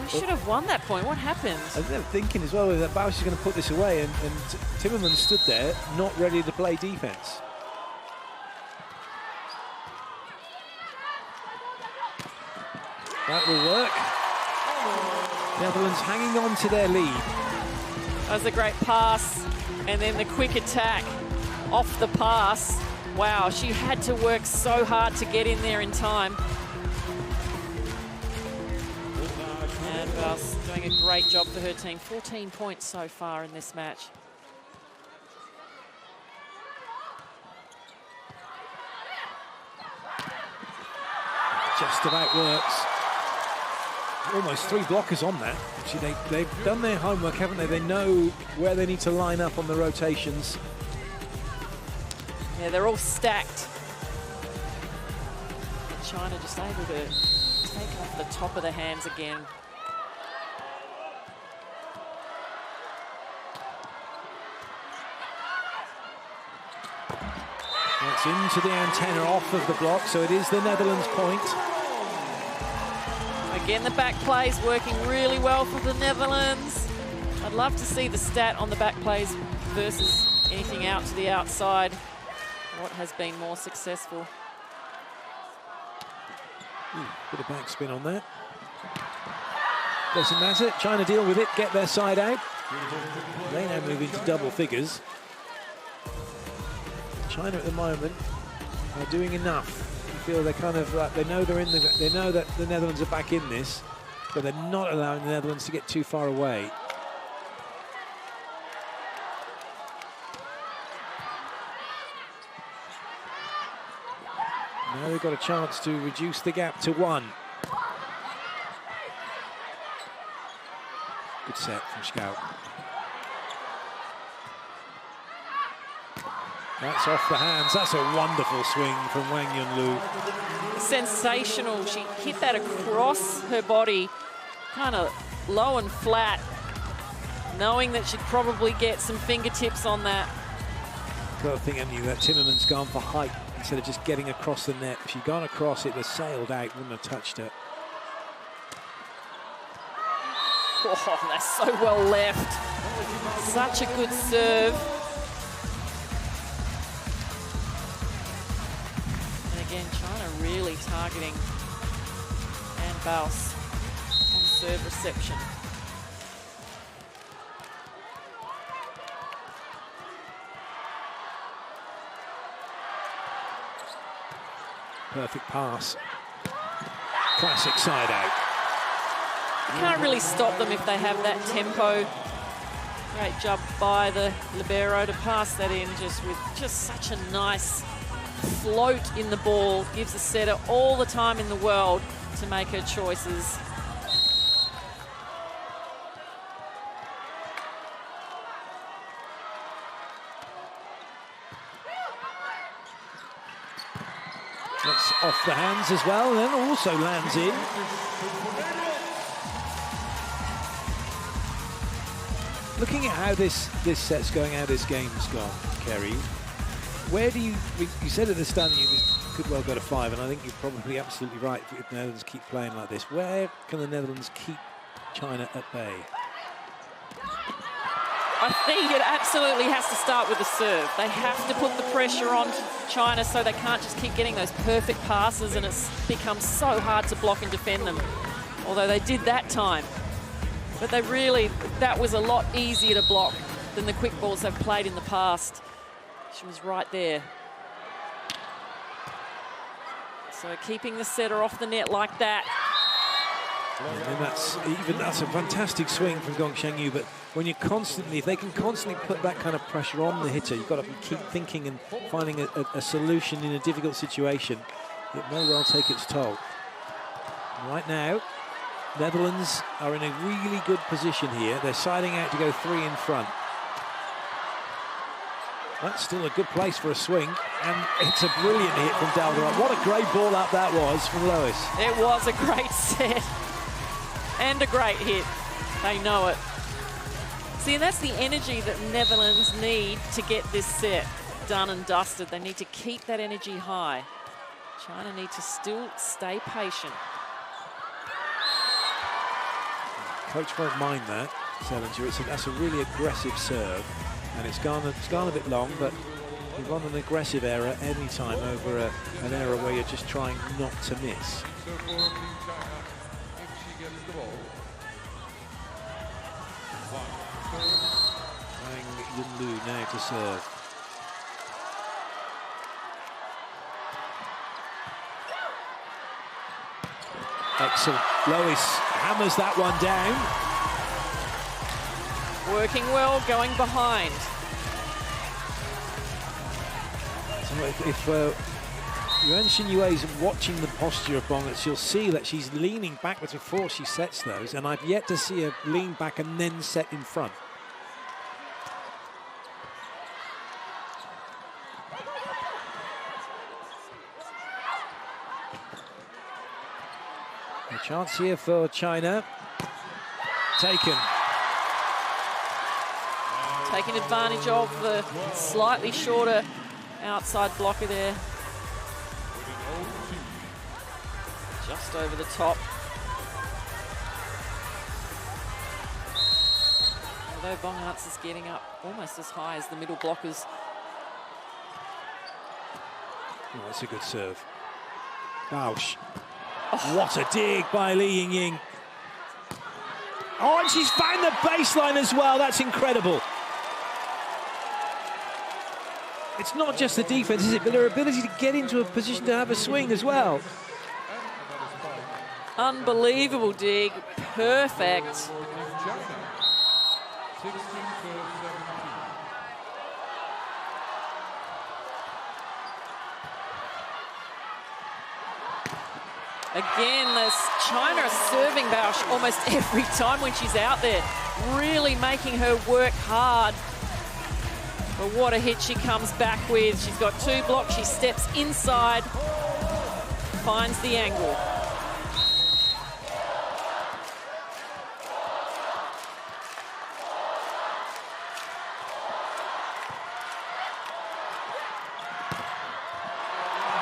we should have won that point. What happened? I think they were thinking as well that Bausch is going to put this away, and Timmermans stood there, not ready to play defense. That will work. Netherlands hanging on to their lead. That was a great pass, and then the quick attack off the pass. Wow, she had to work so hard to get in there in time. And Val's doing a great job for her team. 14 points so far in this match. Just about works. Almost 3 blockers on that. Actually, they've done their homework, haven't they? They know where they need to line up on the rotations. Yeah, they're all stacked. China just able to take off the top of the hands again. That's into the antenna off of the block, so it is the Netherlands point. Again, the back plays working really well for the Netherlands. I'd love to see the stat on the back plays versus anything out to the outside. What has been more successful? Bit of backspin on that. Doesn't matter. China deal with it, get their side out. They now move into double figures. China at the moment are doing enough. You feel they're kind of like, they know they're in the, they know that the Netherlands are back in this, but they're not allowing the Netherlands to get too far away. Now they've got a chance to reduce the gap to 1. Good set from Scout. That's off the hands. That's a wonderful swing from Wang Yunlu. Sensational. She hit that across her body, kind of low and flat, knowing that she'd probably get some fingertips on that. Got to think, haven't you, that Timmermans gone for height instead of just getting across the net. If she'd gone across, it was sailed out, wouldn't have touched her. Oh, that's so well left. Such a good serve. And again, China really targeting Ann Baus on serve reception. Perfect pass. Classic side out. You can't really stop them if they have that tempo. Great job by the libero to pass that in just with just such a nice float in the ball. Gives the setter all the time in the world to make her choices. That's off the hands as well, and then also lands in. Looking at how this set's going, how this game's gone, Kerry, where do you said at the start you could well go to 5, and I think you're probably absolutely right if the Netherlands keep playing like this. Where can the Netherlands keep China at bay? I think it absolutely has to start with the serve. They have to put the pressure on China so they can't just keep getting those perfect passes, and it's become so hard to block and defend them. Although they did that time. But they really, that was a lot easier to block than the quick balls they've played in the past. She was right there. So keeping the setter off the net like that. And that's a fantastic swing from Gong Shengyu, but when you constantly, if they can constantly put that kind of pressure on the hitter, you've got to keep thinking and finding a solution in a difficult situation. It may well take its toll. Right now, Netherlands are in a really good position here. They're siding out to go 3 in front. That's still a good place for a swing, and it's a brilliant hit from Dalderot. What a great ball up that was from Lois. It was a great set and a great hit. They know it. See, and that's the energy that Netherlands need to get this set done and dusted. They need to keep that energy high. China need to still stay patient. Coach won't mind that, Selinger. That's a really aggressive serve, and it's gone a bit long, but you want an aggressive error any time over an error where you're just trying not to miss. So for Team China, if she gets the ball. Wang Yunlu now to serve. Excellent. Lois hammers that one down. Working well, going behind. So if Yuan Xinyue is watching the posture of Bongertz, you'll see that she's leaning backwards before she sets those, and I've yet to see her lean back and then set in front. A chance here for China. Taken. Taking advantage of the slightly shorter outside blocker there. Just over the top. Although Bongertz is getting up almost as high as the middle blockers. Oh, that's a good serve. Bausch. Oh. What a dig by Li Yingying. Oh, and she's found the baseline as well. That's incredible. It's not just the defense, is it? But her ability to get into a position to have a swing as well. Unbelievable dig. Perfect. Again, this China is serving Bausch almost every time when she's out there, really making her work hard. But what a hit she comes back with. She's got two blocks, she steps inside, finds the angle.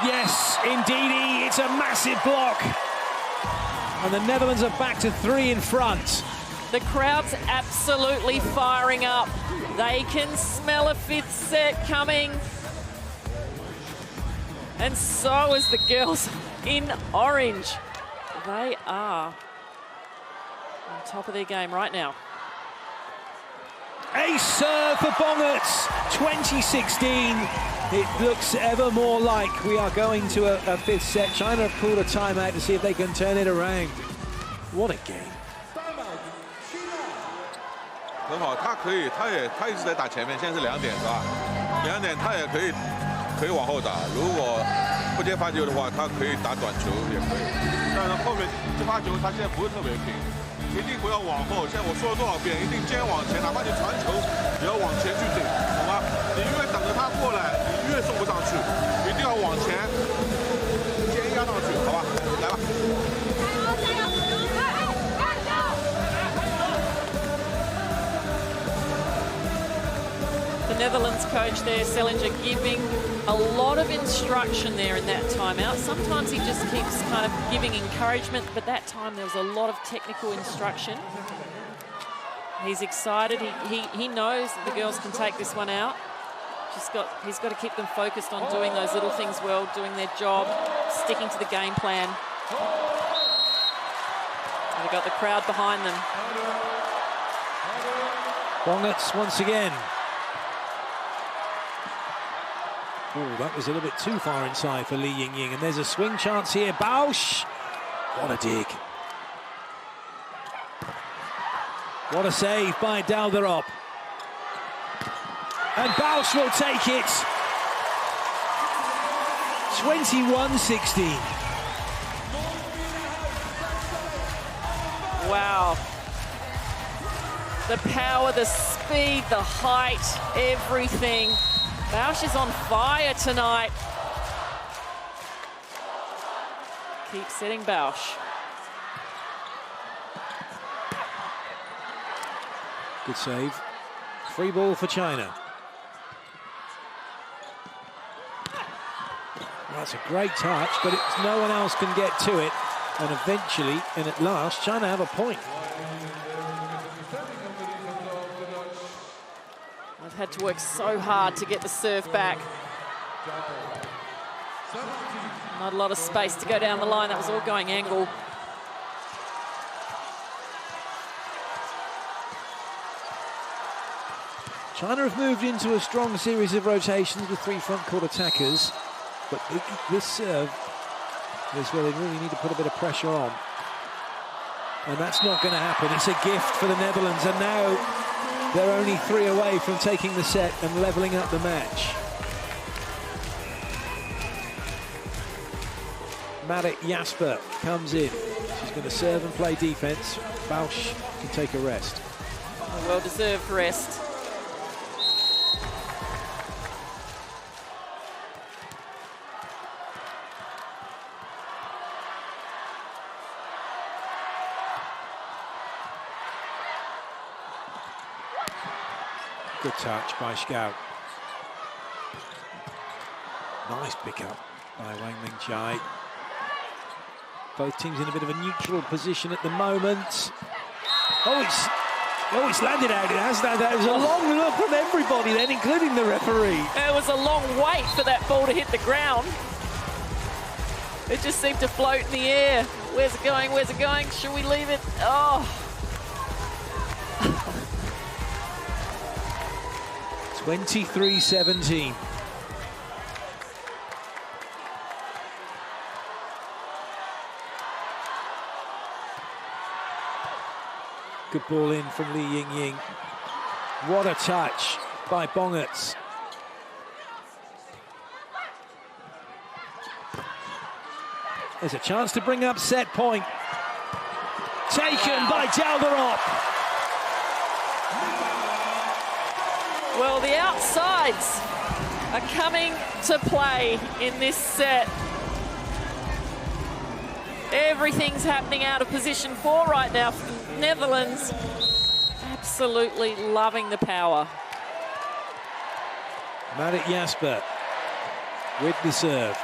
Yes, indeedy, it's a massive block. And the Netherlands are back to 3 in front. The crowd's absolutely firing up. They can smell a 5th set coming. And so is the girls in orange. They are on top of their game right now. Ace serve for Bongertz, 2016. It looks ever more like we are going to a 5th set. China have pulled a timeout to see if they can turn it around. What a game. 很好，他一直在打前面，现在是2点是吧？2点他也可以往后打，如果不接发球的话，他可以打短球也可以。但是后面接发球他现在不是特别拼，一定不要往后。现在我说了多少遍，一定肩往前，哪怕你传球也要往前去顶，懂吗？你越等着他过来，你越送不上去，一定要往前，肩压上去，好吧？来吧。 The Netherlands coach there, Selinger, giving a lot of instruction there in that timeout. Sometimes he just keeps kind of giving encouragement, but that time there was a lot of technical instruction. He's excited. He knows that the girls can take this one out. He's got to keep them focused on doing those little things well, doing their job, sticking to the game plan. And they've got the crowd behind them. Bongertz once again. Oh, that was a little bit too far inside for Li Yingying, and there's a swing chance here. Bausch, what a dig. What a save by Dalderop. And Bausch will take it. 21-16. Wow. The power, the speed, the height, everything. Bausch is on fire tonight. Keep setting Bausch. Good save. Free ball for China. That's a great touch, but no one else can get to it. And eventually, and at last, China have a point. I've had to work so hard to get the serve back. Not a lot of space to go down the line. That was all going angle. China have moved into a strong series of rotations with 3 front court attackers. But this serve is where they really need to put a bit of pressure on. And that's not going to happen. It's a gift for the Netherlands. And now they're only 3 away from taking the set and leveling up the match. Marit Jasper comes in. She's going to serve and play defense. Bausch can take a rest. A well-deserved rest. Good touch by Scout. Nice pickup by Wang Mingchai. Both teams in a bit of a neutral position at the moment. Oh, it's landed out. It has landed out. It was a long look from everybody then, including the referee. It was a long wait for that ball to hit the ground. It just seemed to float in the air. Where's it going? Where's it going? Should we leave it? Oh. 23-17. Good ball in from Li Yingying. What a touch by Bongertz. There's a chance to bring up set point. Taken by Dalderop. Well, the outsides are coming to play in this set. Everything's happening out of position 4 right now for the Netherlands. Absolutely loving the power. Marit Jasper with the serve.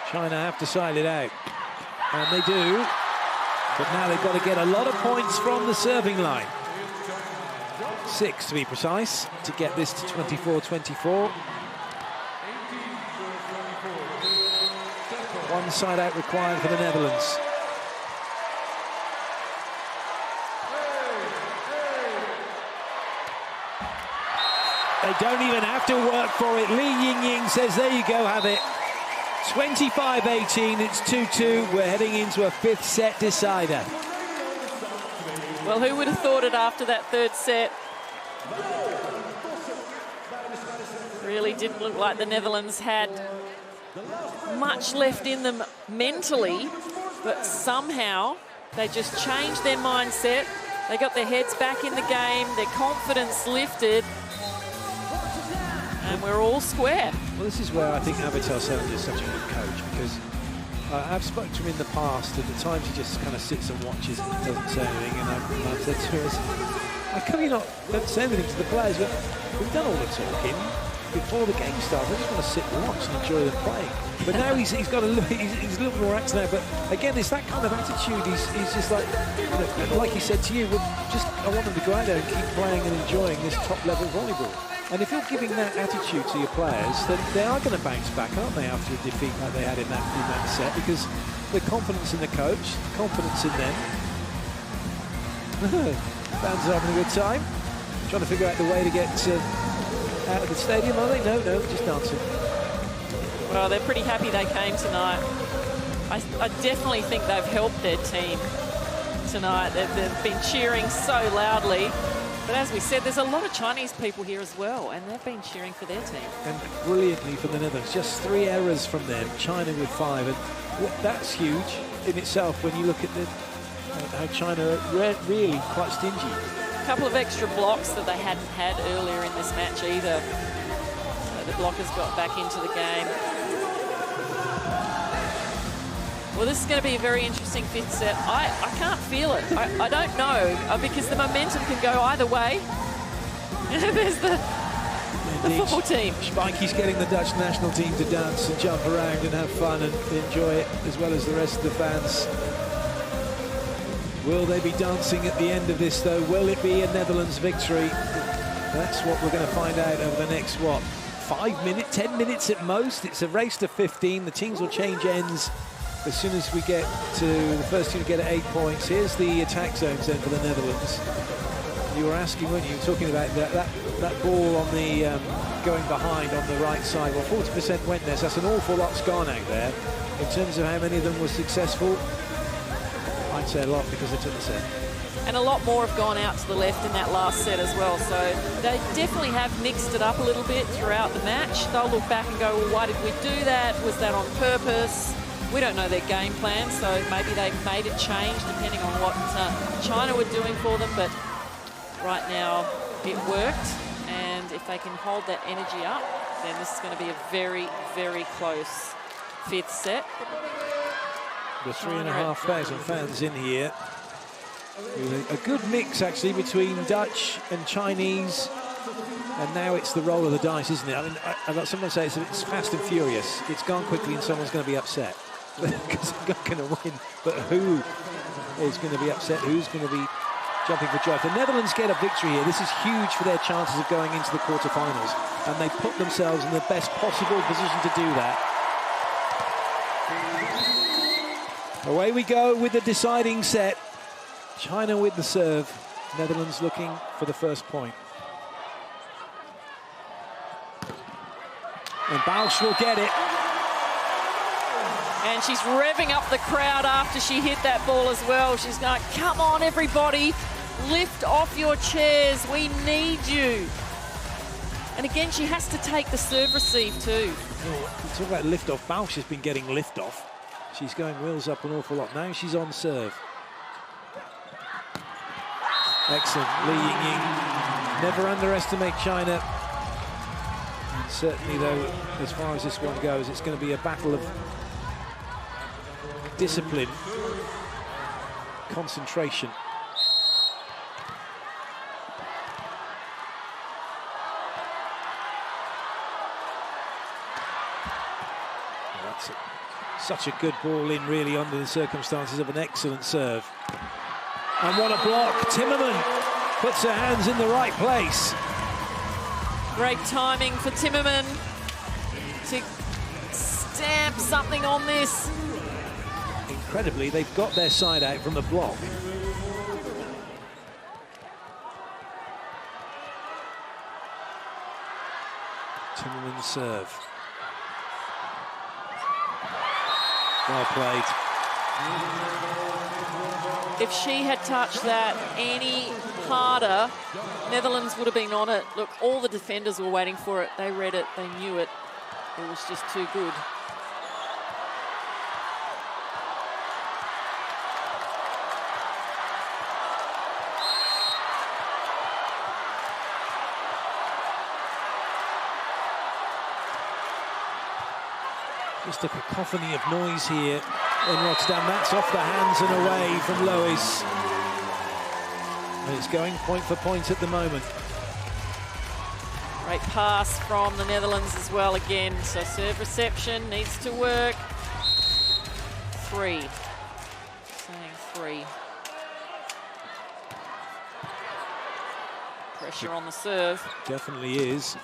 China have to side it out. And they do. But now they've got to get a lot of points from the serving line. 6 to be precise, to get this to 24-24. One side out required for the Netherlands. They don't even have to work for it. Li Yingying says, there you go, have it. 25-18, it's 2-2. We're heading into a 5th set decider. Well, who would have thought it after that 3rd set? Really didn't look like the Netherlands had much left in them mentally, but somehow they just changed their mindset. They got their heads back in the game, their confidence lifted, and we're all square. Well, this is where I think Avital Salinger is such a good coach, because I've spoken to him in the past, and at times he just kind of sits and watches and doesn't say anything, and I've said to us, how come you don't say anything to the players? We've done all the talking before the game starts. I just want to sit and watch and enjoy them playing. But now he's got a look, he's a little more active now. But again, it's that kind of attitude. He's just like, like he said to you, I want them to go out there and keep playing and enjoying this top-level volleyball. And if you're giving that attitude to your players, then they are going to bounce back, aren't they, after a defeat like they had in that set? Because the confidence in the coach, confidence in them. Fans are having a good time, trying to figure out the way to get out of the stadium, are they? No, just dancing. Well, they're pretty happy they came tonight. I definitely think they've helped their team tonight. They've been cheering so loudly. But as we said, there's a lot of Chinese people here as well, and they've been cheering for their team. And brilliantly for the Netherlands. Just 3 errors from them, China with 5. And that's huge in itself when you look at how China are really quite stingy. couple of extra blocks that they hadn't had earlier in this match either. So the blockers got back into the game. Well, this is going to be a very interesting fifth set. I can't feel it. I don't know, because the momentum can go either way. There's the football team. Spikey's getting the Dutch national team to dance and jump around and have fun and enjoy it, as well as the rest of the fans. Will they be dancing at the end of this, though? Will it be a Netherlands victory? That's what we're going to find out over the next, 5 minutes, 10 minutes at most. It's a race to 15. The teams will change ends as soon as we get to the first team to get 8 points. Here's the attack zones then for the Netherlands. You were asking, weren't you? You were talking about that ball on the going behind on the right side. Well, 40% went there, so that's an awful lot's gone out there. In terms of how many of them were successful, I'd say a lot, because they took the set. And a lot more have gone out to the left in that last set as well. So they definitely have mixed it up a little bit throughout the match. They'll look back and go, well, why did we do that? Was that on purpose? We don't know their game plan, so maybe they've made it change depending on what China were doing for them. But right now, it worked. And if they can hold that energy up, then this is going to be a very, very close fifth set. The 3,500 fans in here. A good mix, actually, between Dutch and Chinese. And now it's the roll of the dice, isn't it? I mean, I've got someone say it's fast and furious. It's gone quickly and someone's going to be upset. Because they're not going to win. But who is going to be upset? Who's going to be jumping for joy? If the Netherlands get a victory here, this is huge for their chances of going into the quarterfinals. And they put themselves in the best possible position to do that. Away we go with the deciding set. China with the serve. Netherlands looking for the first point. And Bausch will get it. And she's revving up the crowd after she hit that ball as well. She's going, come on, everybody. Lift off your chairs. We need you. And again, she has to take the serve receive too. Talk about lift off. Bausch has been getting lift off. She's going wheels up an awful lot. Now she's on serve. Excellent. Li Yingying. Never underestimate China. And certainly, though, as far as this one goes, it's going to be a battle of discipline, concentration. That's such a good ball in, really, under the circumstances of an excellent serve. And what a block. Timmerman puts her hands in the right place. Great timing for Timmerman to stamp something on this. Incredibly, they've got their side out from the block. Timmerman's serve. Well played. If she had touched that any harder, Netherlands would have been on it. Look, all the defenders were waiting for it. They read it, they knew it. It was just too good. Just a cacophony of noise here in Rotterdam. That's off the hands and away from Lois. And it's going point for point at the moment. Great pass from the Netherlands as well again. So serve reception needs to work. 3. Saying 3. Pressure on the serve. Definitely is.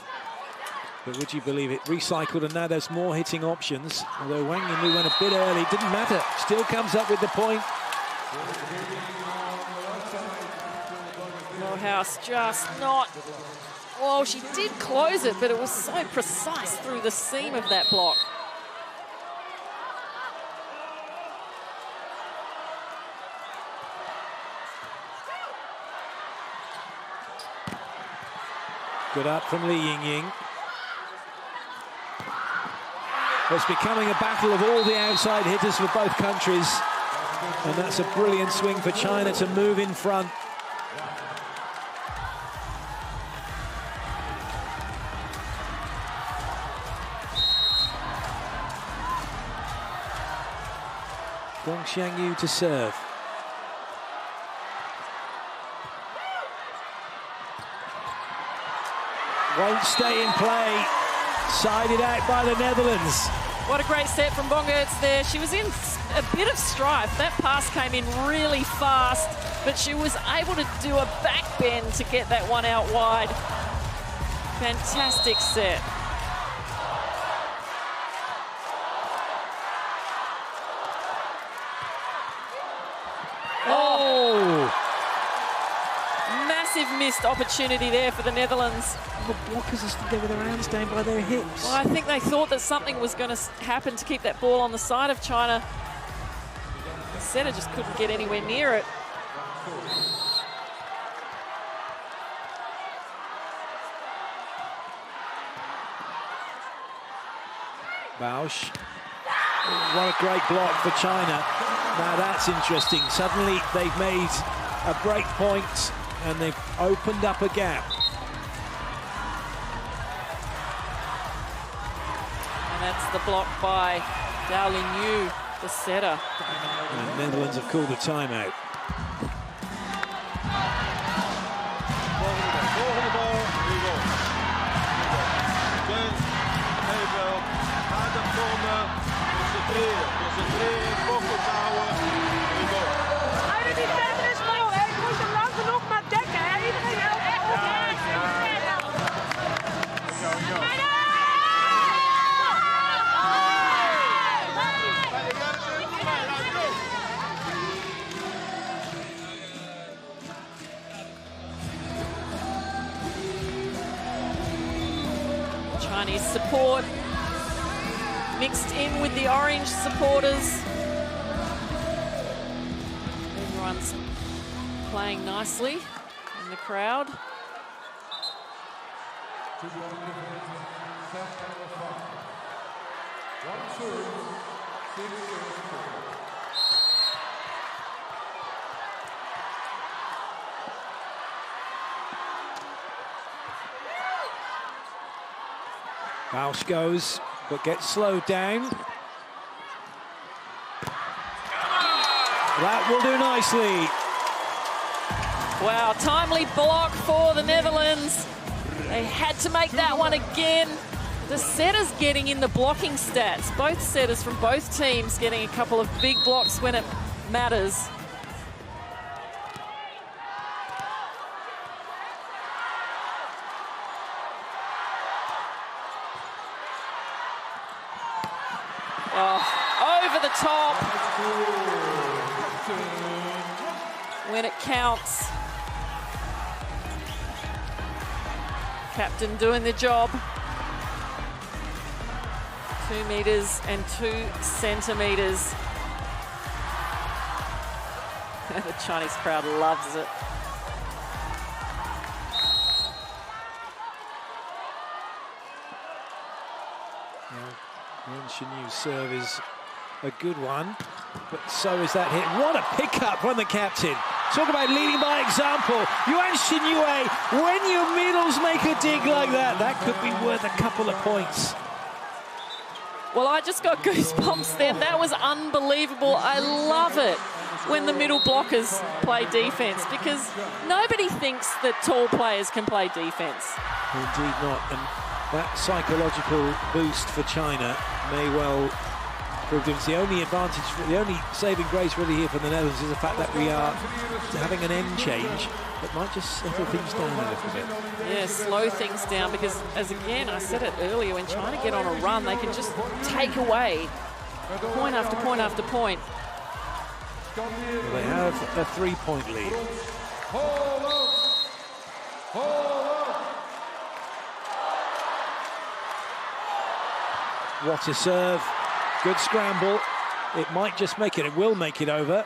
But would you believe it? Recycled, and now there's more hitting options. Although Wang Yinlu went a bit early, didn't matter. Still comes up with the point. Morehouse just not... Well, she did close it, but it was so precise through the seam of that block. Good up from Li Yingying. It's becoming a battle of all the outside hitters for both countries. And that's a brilliant swing for China to move in front. Guang Xiangyu to serve. Won't stay in play. Sided out by the Netherlands. What a great set from Bongertz there. She was in a bit of strife. That pass came in really fast, but she was able to do a back bend to get that one out wide. Fantastic set. Oh! Massive missed opportunity there for the Netherlands. The blockers are stood there with their hands down by their hips. Well, I think they thought that something was going to happen to keep that ball on the side of China. The setter just couldn't get anywhere near it. Bausch. What a great block for China. Now that's interesting. Suddenly they've made a break point and they've opened up a gap. And that's the block by Dao Lin Yu, the setter. And the Netherlands have called a timeout. Houden die verder is vol, hè. Ik moest hem lang genoeg maar dekken, hè. Iedereen helpt echt op. Chinese support mixed in with the orange supporters. Everyone's playing nicely in the crowd. Bausch goes, but gets slowed down. That will do nicely. Wow, timely block for the Netherlands. They had to make that one again. The setters getting in the blocking stats. Both setters from both teams getting a couple of big blocks when it matters. Oh, over the top. When it counts. Captain doing the job. 2 meters and 2 centimeters. The Chinese crowd loves it. Yuan Shinyu's serve is a good one, but so is that hit. What a pickup from the captain. Talk about leading by example. Yuan Shinyu, when your middles make a dig like that, that could be worth a couple of points. Well, I just got goosebumps there. That was unbelievable. I love it when the middle blockers play defense, because nobody thinks that tall players can play defense. Indeed not. And that psychological boost for China may well prove it's the only advantage, the only saving grace really here for the Netherlands is the fact that we are having an end change that might just settle things down a little bit. Yeah, slow things down, because as again, I said it earlier, when China get on a run, they can just take away point after point after point. Well, they have a 3-point lead. What a serve. Good scramble. It might just make it. It will make it over.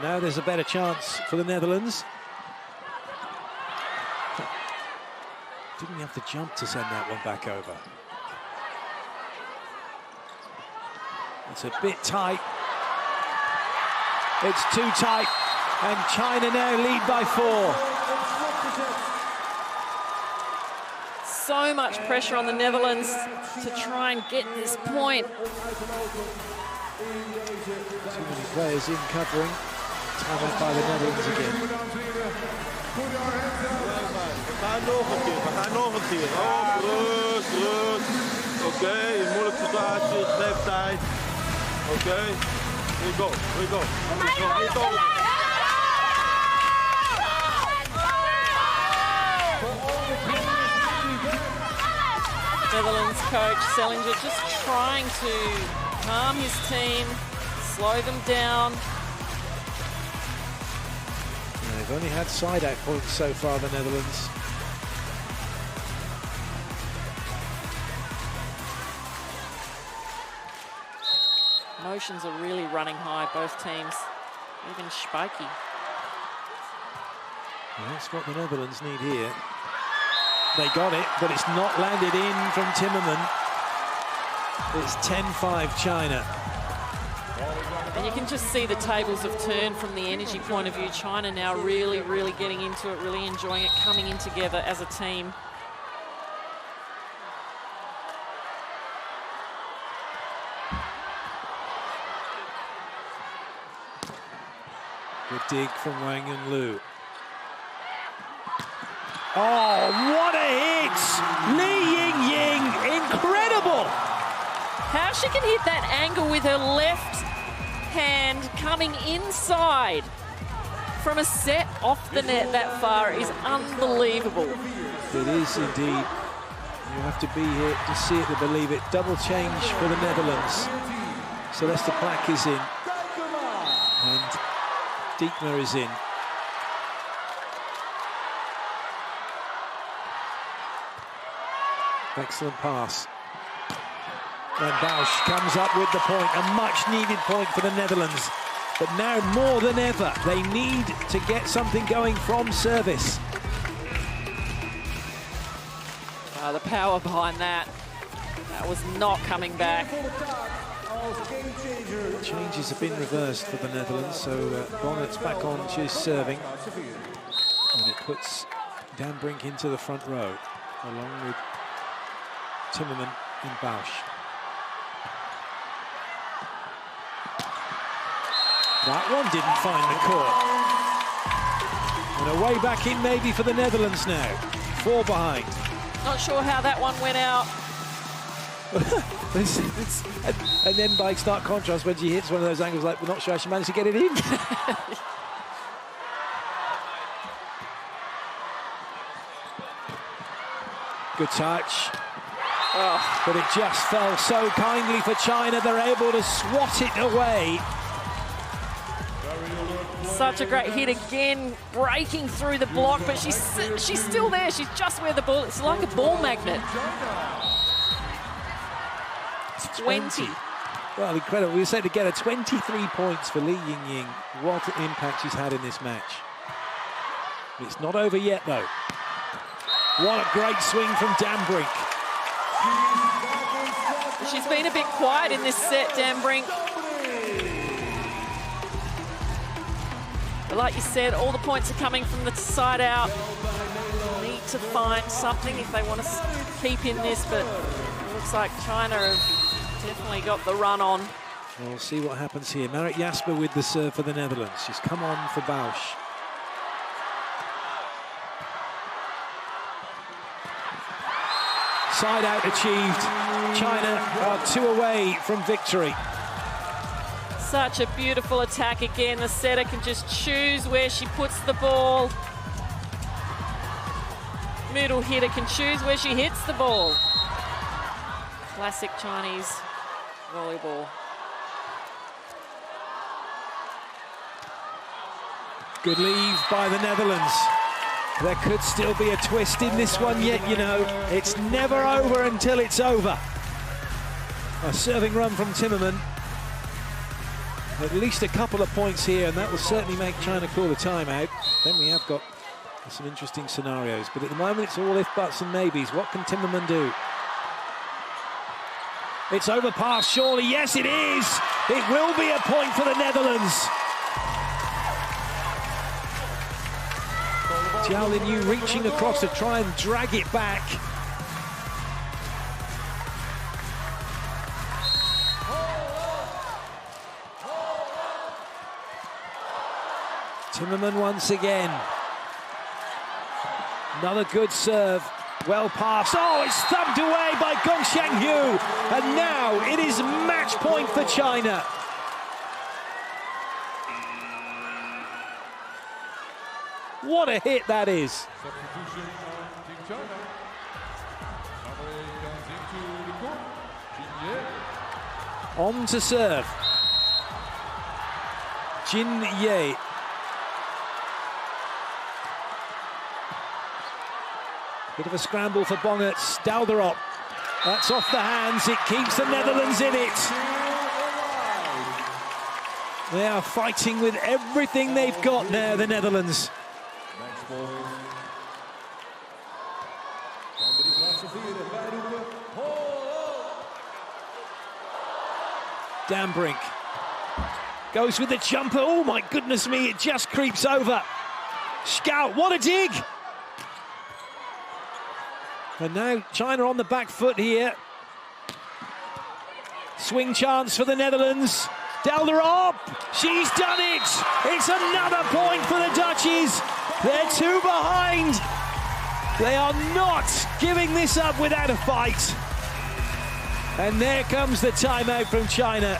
Now there's a better chance for the Netherlands. Didn't have to jump to send that one back over. It's a bit tight. It's too tight. And China now lead by 4. so much pressure on the Netherlands to try and get this point. Too many players in covering. Time out by the Netherlands again. We gaan nog een keer. Oh, rust. Oké, in moeilijke situatie, geef tijd. Oké, we go. Netherlands coach Sellinger just trying to calm his team, slow them down. They've only had side-out points so far, the Netherlands. Emotions are really running high, both teams, even spiky. Well, that's what the Netherlands need here. They got it, but it's not landed in from Timmerman. It's 10-5 China. And you can just see the tables have turned from the energy point of view. China now really, really getting into it, really enjoying it, coming in together as a team. Good dig from Wang Yunlu. Oh, what a hit! Li Yingying, incredible! How she can hit that angle with her left hand coming inside from a set off the net that far is unbelievable. It is indeed. You have to be here to see it to believe it. Double change for the Netherlands. Celeste Plack is in. And Diekma is in. Excellent pass. And Bausch comes up with the point, a much-needed point for the Netherlands. But now more than ever, they need to get something going from service. The power behind that. That was not coming back. Changes have been reversed for the Netherlands, so Bonnet's back on, she's serving. And it puts Dan Brink into the front row, along with Timmerman and Bausch. That one didn't find the court. And a way back in maybe for the Netherlands now. 4 behind. Not sure how that one went out. And then by stark contrast, when she hits one of those angles, like we're not sure she managed to get it in. Good touch. Oh. But it just fell so kindly for China. They're able to swat it away. Such a great hit again, breaking through the block, but she's still there. She's just where the ball, it's like a ball magnet. 20. Well, incredible. We said to get her 23 points for Li Yingying. What an impact she's had in this match. It's not over yet, though. What a great swing from Dan Brink. She's been a bit quiet in this set, Dan Brink. But like you said, all the points are coming from the side out. Need to find something if they want to keep in this, but it looks like China have definitely got the run on. We'll see what happens here. Marit Jasper with the serve for the Netherlands. She's come on for Bausch. Side out achieved. China are 2 away from victory. Such a beautiful attack again. The setter can just choose where she puts the ball. Middle hitter can choose where she hits the ball. Classic Chinese volleyball. Good leave by the Netherlands. There could still be a twist in this one yet, you know. It's never over until it's over. A serving run from Timmerman. At least a couple of points here, and that will certainly make China call the timeout. Then we have got some interesting scenarios. But at the moment, it's all if, buts and maybes. What can Timmerman do? It's overpassed, surely. Yes, it is. It will be a point for the Netherlands. Jiao Linyu reaching across to try and drag it back. Timmerman once again. Another good serve. Well passed. Oh, it's thumped away by Gong Xiangyu. And now it is match point for China. What a hit that is. Substitution on Team China. Number 8 comes into the court. Jin Ye. On to serve. Jin Ye. Bit of a scramble for Bongerts. Dalderop. That's off the hands. It keeps the Netherlands in it. They are fighting with everything they've got now, the Netherlands. Dambrink goes with the jumper. Oh my goodness me, it just creeps over. Scout, what a dig! And now China on the back foot here. Swing chance for the Netherlands. Dalderop, she's done it! It's another point for the Dutchies. They're 2 behind. They are not giving this up without a fight. And there comes the timeout from China.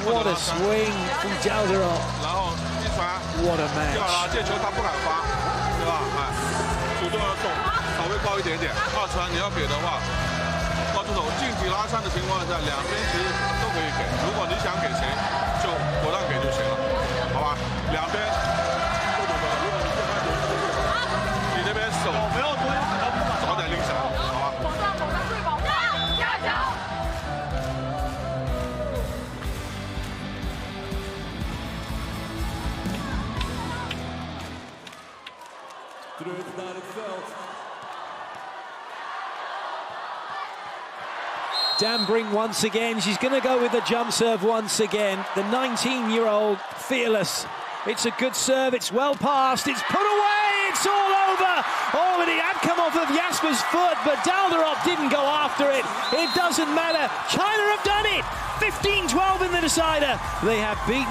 What a swing from Dalderop. What a match. 这球他不敢发，对吧？主动要送，稍微高一点点。2传你要给的话，高出手近体拉伤的情况下，两边其实都可以给。如果你想给谁，就果断给就行了，好吧？两边都懂得。如果你这边你那边手没有多，早点拎起来，好吧？保障对保障，加油！ Dambrink once again. She's going to go with the jump serve once again. The 19-year-old fearless. It's a good serve. It's well passed. It's put away. It's all over. Oh, and it had come off of Jasper's foot, but Dalderop didn't go after it. It doesn't matter. China have done it. 15-12 in the decider. They have beaten